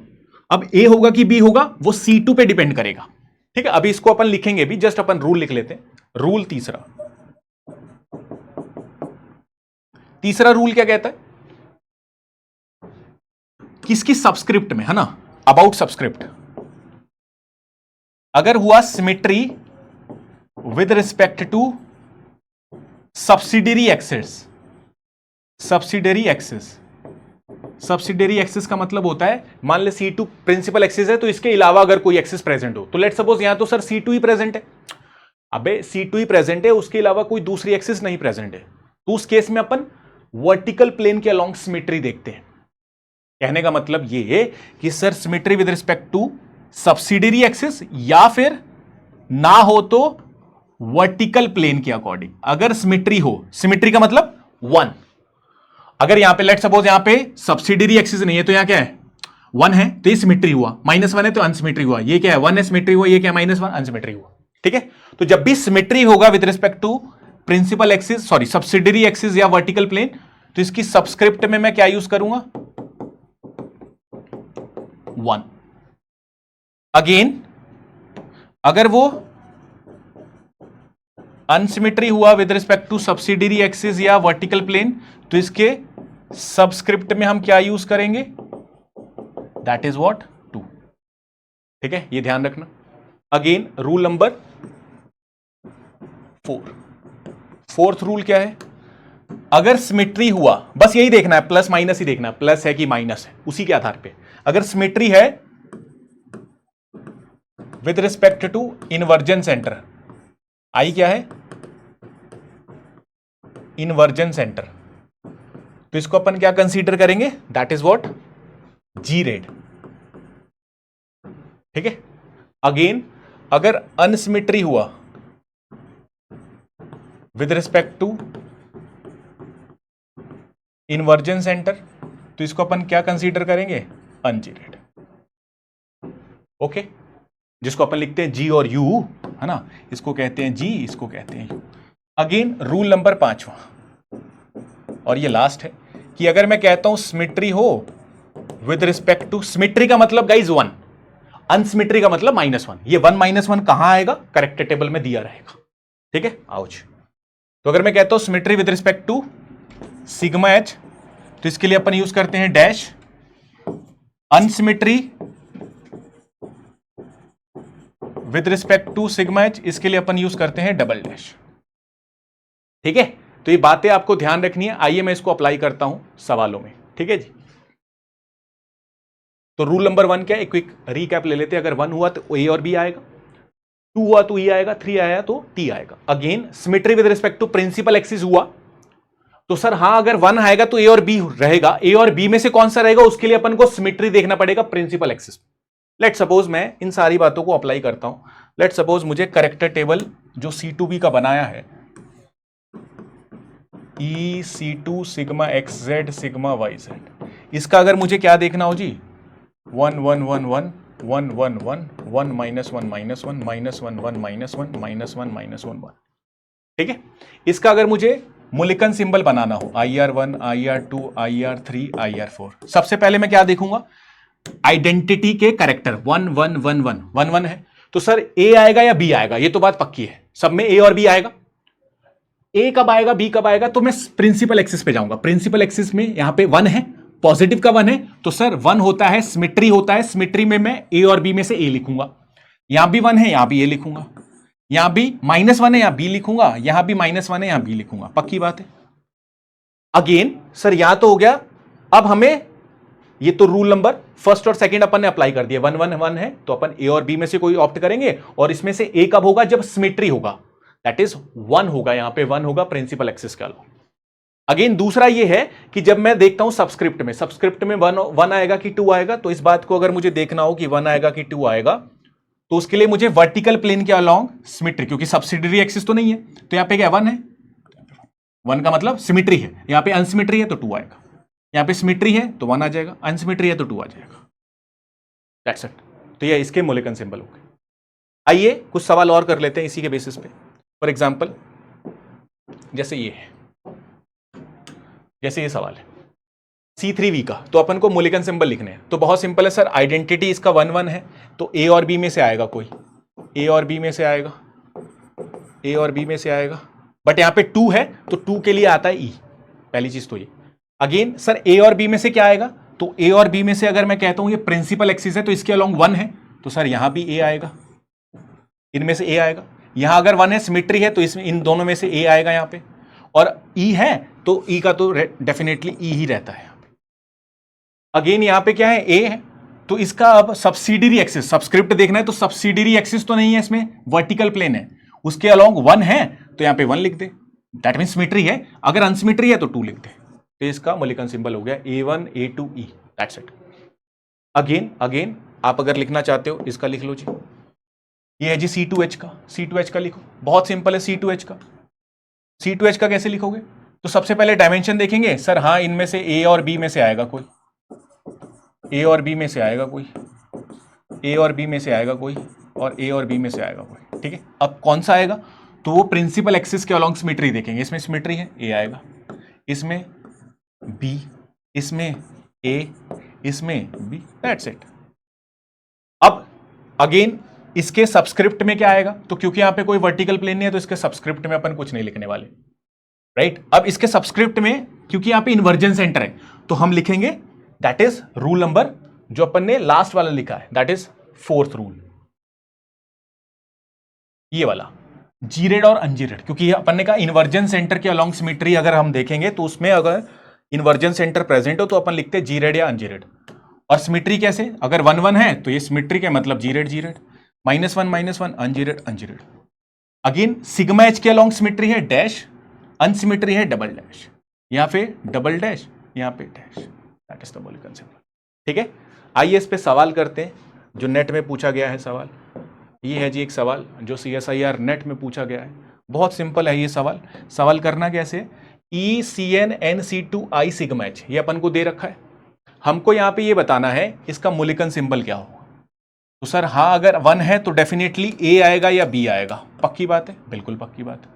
अब ए होगा कि बी होगा वो C2 पे डिपेंड करेगा, ठीक है। अभी इसको अपन लिखेंगे भी, जस्ट अपन रूल लिख लेते हैं। रूल तीसरा रूल क्या कहता है, किसकी सबस्क्रिप्ट में, है ना, अबाउट सबस्क्रिप्ट अगर हुआ symmetry with respect to subsidiary axis, subsidiary axis का मतलब होता है, मान ले C2 प्रिंसिपल एक्सिस है तो इसके अलावा अगर कोई एक्सिस प्रेजेंट हो, तो लेट सपोज यहां तो सर C2 ही प्रेजेंट है, अबे C2 ही प्रेजेंट है, उसके अलावा कोई दूसरी एक्सिस नहीं प्रेजेंट है, तो उस केस में अपन वर्टिकल प्लेन के अलोंग सिमेट्री देखते हैं। कहने का मतलब ये है कि sir symmetry with respect to subsidiary axis, या फिर ना हो तो वर्टिकल प्लेन के अकॉर्डिंग। अगर सिमेट्री हो, सिमेट्री का मतलब 1, अगर यहां पे लेट सपोज यहां पे सब्सिडियरी एक्सिस नहीं है तो यहां क्या है 1 है तो ये सिमेट्री हुआ, -1 है तो अनसिमेट्री हुआ, ये क्या है 1 है सिमेट्री हुआ, ये क्या है -1 अनसिमेट्री हुआ, ठीक है। तो जब भी सिमेट्री होगा with respect to principal axis, sorry subsidiary axis या वर्टिकल प्लेन, तो इसकी सबस्क्रिप्ट में मैं क्या यूज करूंगा 1। अगेन अगर वो अनसिमेट्री हुआ with respect to subsidiary axis या वर्टिकल प्लेन तो इसके सबस्क्रिप्ट में हम क्या यूज करेंगे, दैट इज व्हाट 2, ठीक है, ये ध्यान रखना। Again rule number 4, fourth rule क्या है, अगर सिमेट्री हुआ, बस यही देखना है, प्लस माइनस ही देखना है, प्लस है कि माइनस है उसी के आधार पे। अगर सिमेट्री है with respect to inversion center, I क्या है इनवर्जन सेंटर, तो इसको अपन क्या कंसीडर करेंगे, that is what gerade, ठीक है। अगेन अगर अनसिमेट्री हुआ with respect to inversion centre, तो इसको अपन क्या कंसीडर करेंगे, अनजीरेड। ओके, जिसको अपन लिखते हैं जी और यू, है ना, इसको कहते हैं जी, इसको कहते हैं यू। अगेन रूल नंबर 5वां, और ये लास्ट है, कि अगर मैं कहता हूं सिमेट्री हो विद रिस्पेक्ट टू, सिमेट्री का मतलब गाइज 1, अनसिमेट्री का मतलब -1। ये 1 -1 कहां आएगा, करेक्टर टेबल में दिया रहेगा। ठीक है, आउच। तो अगर मैं कहता हूं symmetry with respect to sigma h, तो इसके लिए अपन यूज करते हैं dash, unsymmetry with respect to sigma h, इसके लिए अपन यूज करते हैं डबल डैश। ठीक है, तो ये बातें आपको ध्यान रखनी है। आइए मैं इसको अप्लाई करता हूं सवालों में। ठीक है जी, तो रूल नंबर 1 क्या है, एक क्विक रीकैप ले लेते हैं। अगर 1 हुआ तो ए और बी आएगा, 2 हुआ तो ई आएगा, 3 आया तो टी आएगा। Again symmetry with respect to principal axis हुआ तो सर हाँ, अगर 1 आएगा तो ए और बी रहेगा, ए और बी में से कौन सा रहेगा, उसके लिए अपन को सिमेट्री देखना पड़ेगा प्रिंसिपल एक्सिस। लेट सपोज मैं इन सारी बातों को अप्लाई करता हूं। लेट सपोज मुझे करेक्टर टेबल जो C2B का बनाया है, EC2 sigma XZ sigma YZ, इसका अगर मुझे क्या देखना हो जी, 1 1 1 1 1 1 1 1 -1 -1 -1 -1 1 -1 -1 1। ठीक है, इसका अगर मुझे मूल्यांकन सिंबल बनाना हो, IR1 IR2 IR3 IR4, सबसे पहले मैं क्या देखूंगा, आइडेंटिटी के करेक्टर 1 1 1 1 1 1 है, तो सर ए आएगा या बी आएगा, ये तो बात पक्की है, सब में ए और बी आएगा। ए कब आएगा, बी कब आएगा, तो मैं प्रिंसिपल एक्सिस पे जाऊंगा। प्रिंसिपल एक्सिस में यहां पे 1 है, पॉजिटिव का 1 है, तो सर 1 होता है सिमेट्री होता है, सिमेट्री में मैं ए और बी में से ए लिखूंगा। यहां भी 1 है, यहां भी ए लिखूंगा, यहां भी -1 है, यहां बी लिखूंगा, यहां भी -1 है, यहां बी लिखूंगा, पक्की बात है। अगेन सर यहां तो हो गया, अब हमें ये तो रूल नंबर फर्स्ट और सेकंड अपन ने अप्लाई कर दिया। 1 1 1 है तो अपन ए और बी में से कोई ऑप्ट करेंगे, और इसमें से ए कब होगा, जब सिमेट्री होगा, दैट इज 1 होगा, यहां पे 1 होगा प्रिंसिपल एक्सिस का। अगेन दूसरा ये है कि जब मैं देखता हूं सबस्क्रिप्ट में, सबस्क्रिप्ट में 1 आएगा कि 2 आएगा, तो इस बात को अगर मुझे देखना हो कि 1 आएगा कि 2 आएगा, तो उसके लिए मुझे वर्टिकल प्लेन के अलोंग सिमेट्री, क्योंकि सब्सिडियरी एक्सिस तो नहीं है, तो यहां पे क्या 1 है, 1 का मतलब सिमेट्री है, यहां पे अनसिमेट्री है तो 2 आएगा, यहां पे सिमेट्री है तो 1 आ जाएगा, अनसिमेट्री है तो 2 आ जाएगा। That's it. तो ये इसके मूल्यांकन सिंबल हो गए। आइए कुछ सवाल और कर लेते हैं इसी के बेसिस पे। फॉर एग्जांपल जैसे ये है, जैसे ये सवाल है C3V का, तो अपन को मूल्यांकन सिंबल लिखने हैं, तो बहुत सिंपल है सर, आइडेंटिटी इसका 1 1 है, तो ए और बी में से आएगा कोई, ए और बी में से आएगा, ए और बी में से आएगा, बट यहां पे 2 है तो 2 के लिए आता है ई, पहली चीज तो ये। अगेन सर ए और बी में से क्या आएगा, तो ए और बी में से अगर मैं कहता हूं ये प्रिंसिपल एक्सिस है तो इसके अलोंग 1 है, तो सर यहां भी ए आएगा, इनमें से ए आएगा। यहां अगर 1 है सिमेट्री है तो इसमें इन दोनों में से ए आएगा यहां पे, और ई है तो ई का तो डेफिनेटली ई ही रहता है। अगेन यहां पे क्या है, ए है, तो इसका अब सब्सिडियरी एक्सिस, सबस्क्रिप्ट देखना है तो सब्सिडियरी एक्सिस तो नहीं है इसमें, वर्टिकल प्लेन है, उसके अलोंग 1 है तो यहां पे 1 लिख दे, दैट मीन सिमेट्री है। अगर अनसिमेट्री है तो 2 लिख दे, तो इसका मूल्यांकन सिंबल हो गया A1 A2 E, that's it. Again आप अगर लिखना चाहते हो इसका लिख लो जी, ये है जी C2H का, C2H का लिखो, बहुत सिंपल है। C2H का कैसे लिखोगे, तो सबसे पहले डायमेंशन देखेंगे, सर हाँ इनमें से ए और बी में से आएगा कोई, ए और बी में से आएगा कोई, ए और बी में से आएगा कोई, और ए और बी में से आएगा कोई। ठीक है, अब कौन सा आएगा, तो वो प्रिंसिपल एक्सिस के अलोंग सिमेट्री देखेंगे, इसमें सिमेट्री है ए आएगा, इसमें बी, इसमें ए, इसमें बी, दैट्स इट। अब अगेन इसके सबस्क्रिप्ट में क्या आएगा, तो क्योंकि यहां पे कोई वर्टिकल प्लेन नहीं है तो इसके सबस्क्रिप्ट में अपन कुछ नहीं लिखने वाले, राइट। अब इसके सबस्क्रिप्ट में क्योंकि यहां पे इन्वर्जन सेंटर है तो हम लिखेंगे, दैट इज रूल नंबर जो अपन ने लास्ट वाला लिखा है, दैट इज 4th रूल, ये वाला जीरेड और अनजीरेड, क्योंकि अपन ने कहा इन्वर्जन सेंटर के अलोंग सिमेट्री अगर हम देखेंगे तो उसमें अगर इन्वर्जन सेंटर प्रेजेंट हो तो अपन लिखते हैं जीरेड या अनजीरेड। और सिमेट्री कैसे, अगर 1 1 है तो ये सिमेट्री के मतलब geared geared, -1 -1 ungeared ungeared. Again sigma H के अलोंग सिमेट्री है डैश, अनसिमेट्री है डबल डैश, यहां पे डबल डैश, यहां पे डैश, दैट इज द मूल्यांकन सिंबल। ठीक है, आइए इस पे सवाल करते हैं जो नेट में पूछा गया है सवाल। ये है जी एक सवाल जो CSIR नेट में पूछा गया है, बहुत सिंपल है ये सवाल। सवाल करना कैसे, ECN NC2I सिग्मा H ये अपन को दे रखा है, हमको यहां पे ये बताना है इसका मूल्यांकन सिंबल क्या होगा। तो सर हाँ, अगर 1 है तो डेफिनेटली A आएगा या B आएगा, पक्की बात है, बिल्कुल पक्की बात है।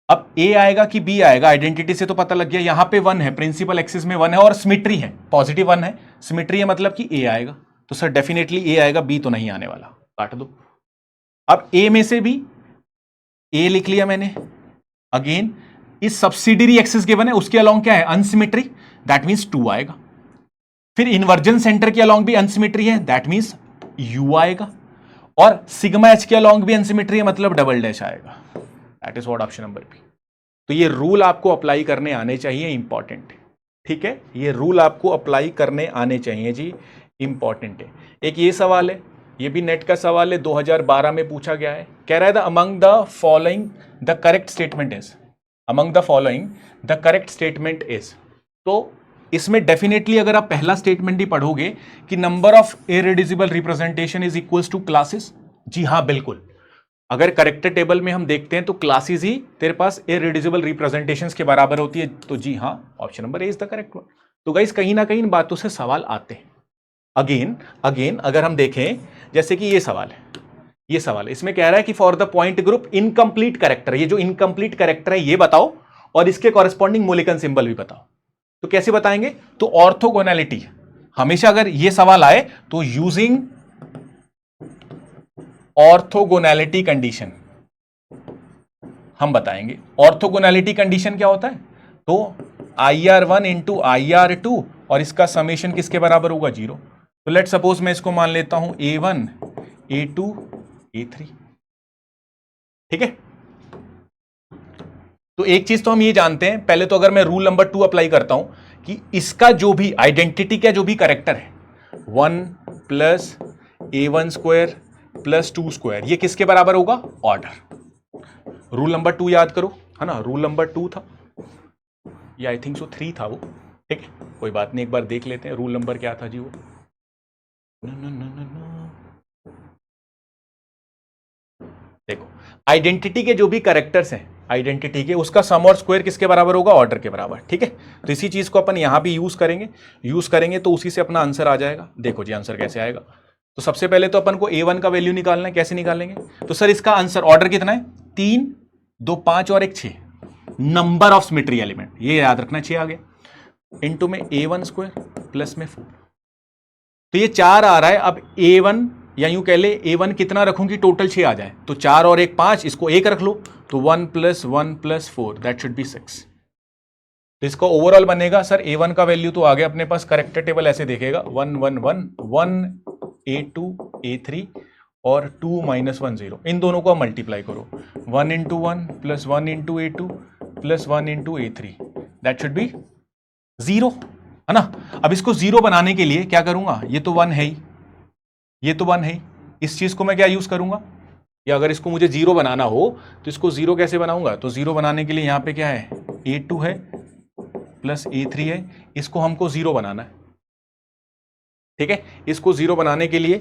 अब A आएगा कि B आएगा, आइडेंटिटी से तो पता लग गया, यहां पे 1 है, प्रिंसिपल एक्सिस में 1 है और सिमेट्री है, पॉजिटिव 1 है, सिमेट्री है मतलब कि A आएगा। तो सर डेफिनेटली A आएगा, B तो नहीं आने वाला, काट दो। अब A में से भी A लिख लिया मैंने, अगेन इस सब्सिडियरी एक्सिस गिवन है, उसके अलोंग क्या है, अनसिमेट्री, दैट मींस 2 आएगा। फिर इन्वर्जन सेंटर के अलोंग भी अनसिमेट्री है, दैट मींस U आएगा। और सिग्मा H के अलोंग भी अनसिमेट्री है, मतलब डबल डैश आएगा। That is what option number B. तो ये रूल आपको अप्लाई करने आने चाहिए, इंपॉर्टेंट है, ठीक है, ये रूल आपको अप्लाई करने आने चाहिए जी, इंपॉर्टेंट है। एक ये सवाल है, ये भी नेट का सवाल है, 2012 में पूछा गया है, कह रहा है the among the following the correct statement is, among the following the correct statement is. तो इसमें डेफिनेटली अगर आप पहला स्टेटमेंट ही पढ़ोगे कि number of irreducible representation is equals to classes, जी हाँ बिल्कुल। अगर करेक्टर टेबल में हम देखते हैं तो क्लासेस ही तेरे पास इररेड्यूसिबल रिप्रेजेंटेशंस के बराबर होती है, तो जी हाँ option number A is the correct one. तो गाइस कहीं ना कहीं इन बातों से सवाल आते हैं। अगेन अगर हम देखें, जैसे कि ये सवाल है, इसमें कह रहा है कि for the point group incomplete character, ये जो इनकम्प्लीट कैरेक्टर है ये बताओ और इसके कॉरेस्पॉन्डिंग मूल्यांकन सिंबल भी बताओ। तो कैसे बताएंगे, तो ऑर्थोगोनैलिटी, हमेशा अगर ये सवाल आए तो यूजिंग ऑर्थोगोनैलिटी कंडीशन हम बताएंगे। ऑर्थोगोनैलिटी कंडीशन क्या होता है, तो IR1 इंटू IR2 और इसका समेशन किसके बराबर होगा, 0। तो लेट सपोज मैं इसको मान लेता हूं A1 A2 A3, ठीक है। तो एक चीज तो हम ये जानते हैं, पहले तो अगर मैं रूल नंबर 2 अप्लाई करता हूं कि इसका जो भी आइडेंटिटी का जो भी करेक्टर है 1 plus A1 square plus 2 square, ये किसके बराबर होगा, ऑर्डर। रूल नंबर 2 याद करो, है ना, रूल नंबर 2 था, या आई थिंक सो 3 था वो, ठीक है, कोई बात नहीं, एक बार देख लेते हैं रूल नंबर क्या था जी वो। देखो आइडेंटिटी के जो भी कैरेक्टर्स हैं, आइडेंटिटी के, उसका सम और स्क्वायर किसके बराबर होगा, ऑर्डर के बराबर, ठीक है। तो इसी चीज को अपन यहां भी यूज करेंगे तो उसी से अपना आंसर आ जाएगा। देखो जी आंसर कैसे आएगा, तो सबसे पहले तो अपन को A1 का वैल्यू निकालना है, कैसे निकालेंगे, तो सर इसका आंसर ऑर्डर कितना है, 3 2 5 और 1 6, नंबर ऑफ सिमेट्री एलिमेंट, ये याद रखना, 6 आ गया, इनटू में A1 स्क्वायर प्लस में 4, तो ये 4 आ रहा है। अब A1 या यूं कह ले A1 कितना रखूंगी, टोटल 6 आ जाए, तो 4 और 1 5, इसको 1 रख लो, तो 1 plus 1 plus 4 that should B 6। तो इसका ओवरऑल बनेगा, सर A1 का वैल्यू तो आ गया अपने पास, करेक्टर टेबल ऐसे देखेगा 1 1 1 1 A2 A3 और 2 -1 0, इन दोनों को मल्टीप्लाई करो, 1 into 1 plus 1 into A2 plus 1 into A3 that should be 0, है ना। अब इसको 0 बनाने के लिए क्या करूंगा, ये तो 1 है ही, ये तो 1 है, इस चीज को मैं क्या यूज करूंगा, या अगर इसको मुझे 0 बनाना हो तो इसको 0 कैसे बनाऊंगा, तो 0 बनाने के लिए यहां पे क्या है, A2 है प्लस A3 है, इसको हमको 0 बनाना है, ठीक है। इसको 0 बनाने के लिए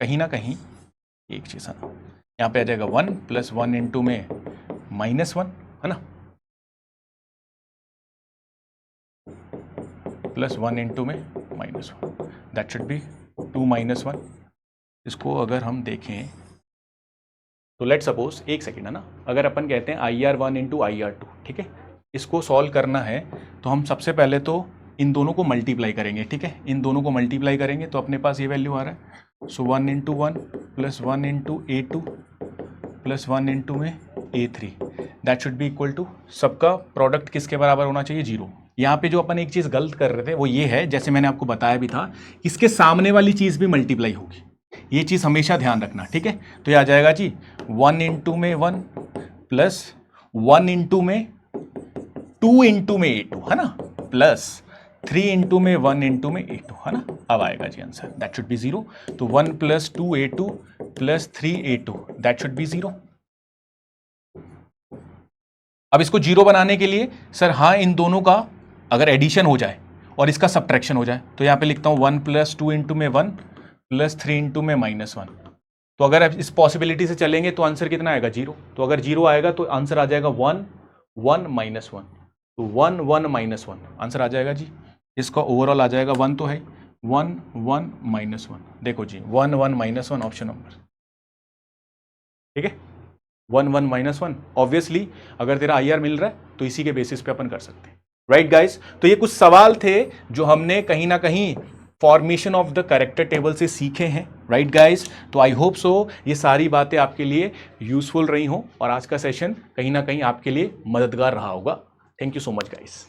कहीं ना कहीं एक चीज है, यहां पे आ जाएगा 1 प्लस 1 इंटू में -1, है ना, प्लस 1 इंटू में -1 दैट शुड बी 2 -1। इसको अगर हम देखें तो लेट सपोज, एक सेकेंड, है ना, अगर अपन कहते हैं IR1 इंटू IR2, ठीक है, इसको सॉल्व करना है तो हम सबसे पहले तो इन दोनों को मल्टीप्लाई करेंगे, ठीक है, इन दोनों को मल्टीप्लाई करेंगे तो अपने पास ये वैल्यू आ रहा है, so 1 into 1 plus 1 into A2 plus 1 into में A3 that should be equal to, सबका प्रोडक्ट किसके बराबर होना चाहिए, 0। यहाँ पे जो अपन एक चीज़ गलत कर रहे थे वो ये है, जैसे मैंने आपको बताया भी था, इसके सामने वाली चीज़ भी मल्टीप्लाई होगी, ये चीज़ हमेशा ध्यान रखना, ठीक है। तो ये आ जाएगा जी 1 इंटू में 1 प्लस 1 इंटू में 2 इंटू में A2, है ना, प्लस 3 इंटू में 1 इंटू में A2, है ना। अब आएगा जी आंसर, दैट शुड बी 0। तो 1 plus 2 A2 plus 3 A2 that should be 0। अब इसको 0 बनाने के लिए सर हाँ, इन दोनों का अगर एडिशन हो जाए और इसका सब्ट्रैक्शन हो जाए, तो यहाँ पे लिखता हूँ 1 प्लस 2 इंटू में 1 प्लस 3 इंटू में -1, तो अगर आप इस पॉसिबिलिटी से चलेंगे तो आंसर कितना आएगा 0। तो अगर 0 आएगा तो आंसर आ जाएगा 1 1 माइनस 1। तो 1 1 माइनस 1 आंसर आ जाएगा जी। इसका ओवरऑल आ जाएगा 1 तो है 1 1 माइनस 1। देखो जी 1 1 माइनस 1 ऑप्शन नंबर, ठीक है 1 1 माइनस 1। ऑब्वियसली अगर तेरा IR मिल रहा है तो इसी के बेसिस पे अपन कर सकते हैं, राइट गाइस। तो ये कुछ सवाल थे जो हमने कहीं ना कहीं formation of the character table से सीखे हैं, राइट गाइस। तो आई होप सो ये सारी बातें आपके लिए यूजफुल रही हों और आज का सेशन कहीं ना कहीं आपके लिए मददगार रहा होगा। Thank you so much guys.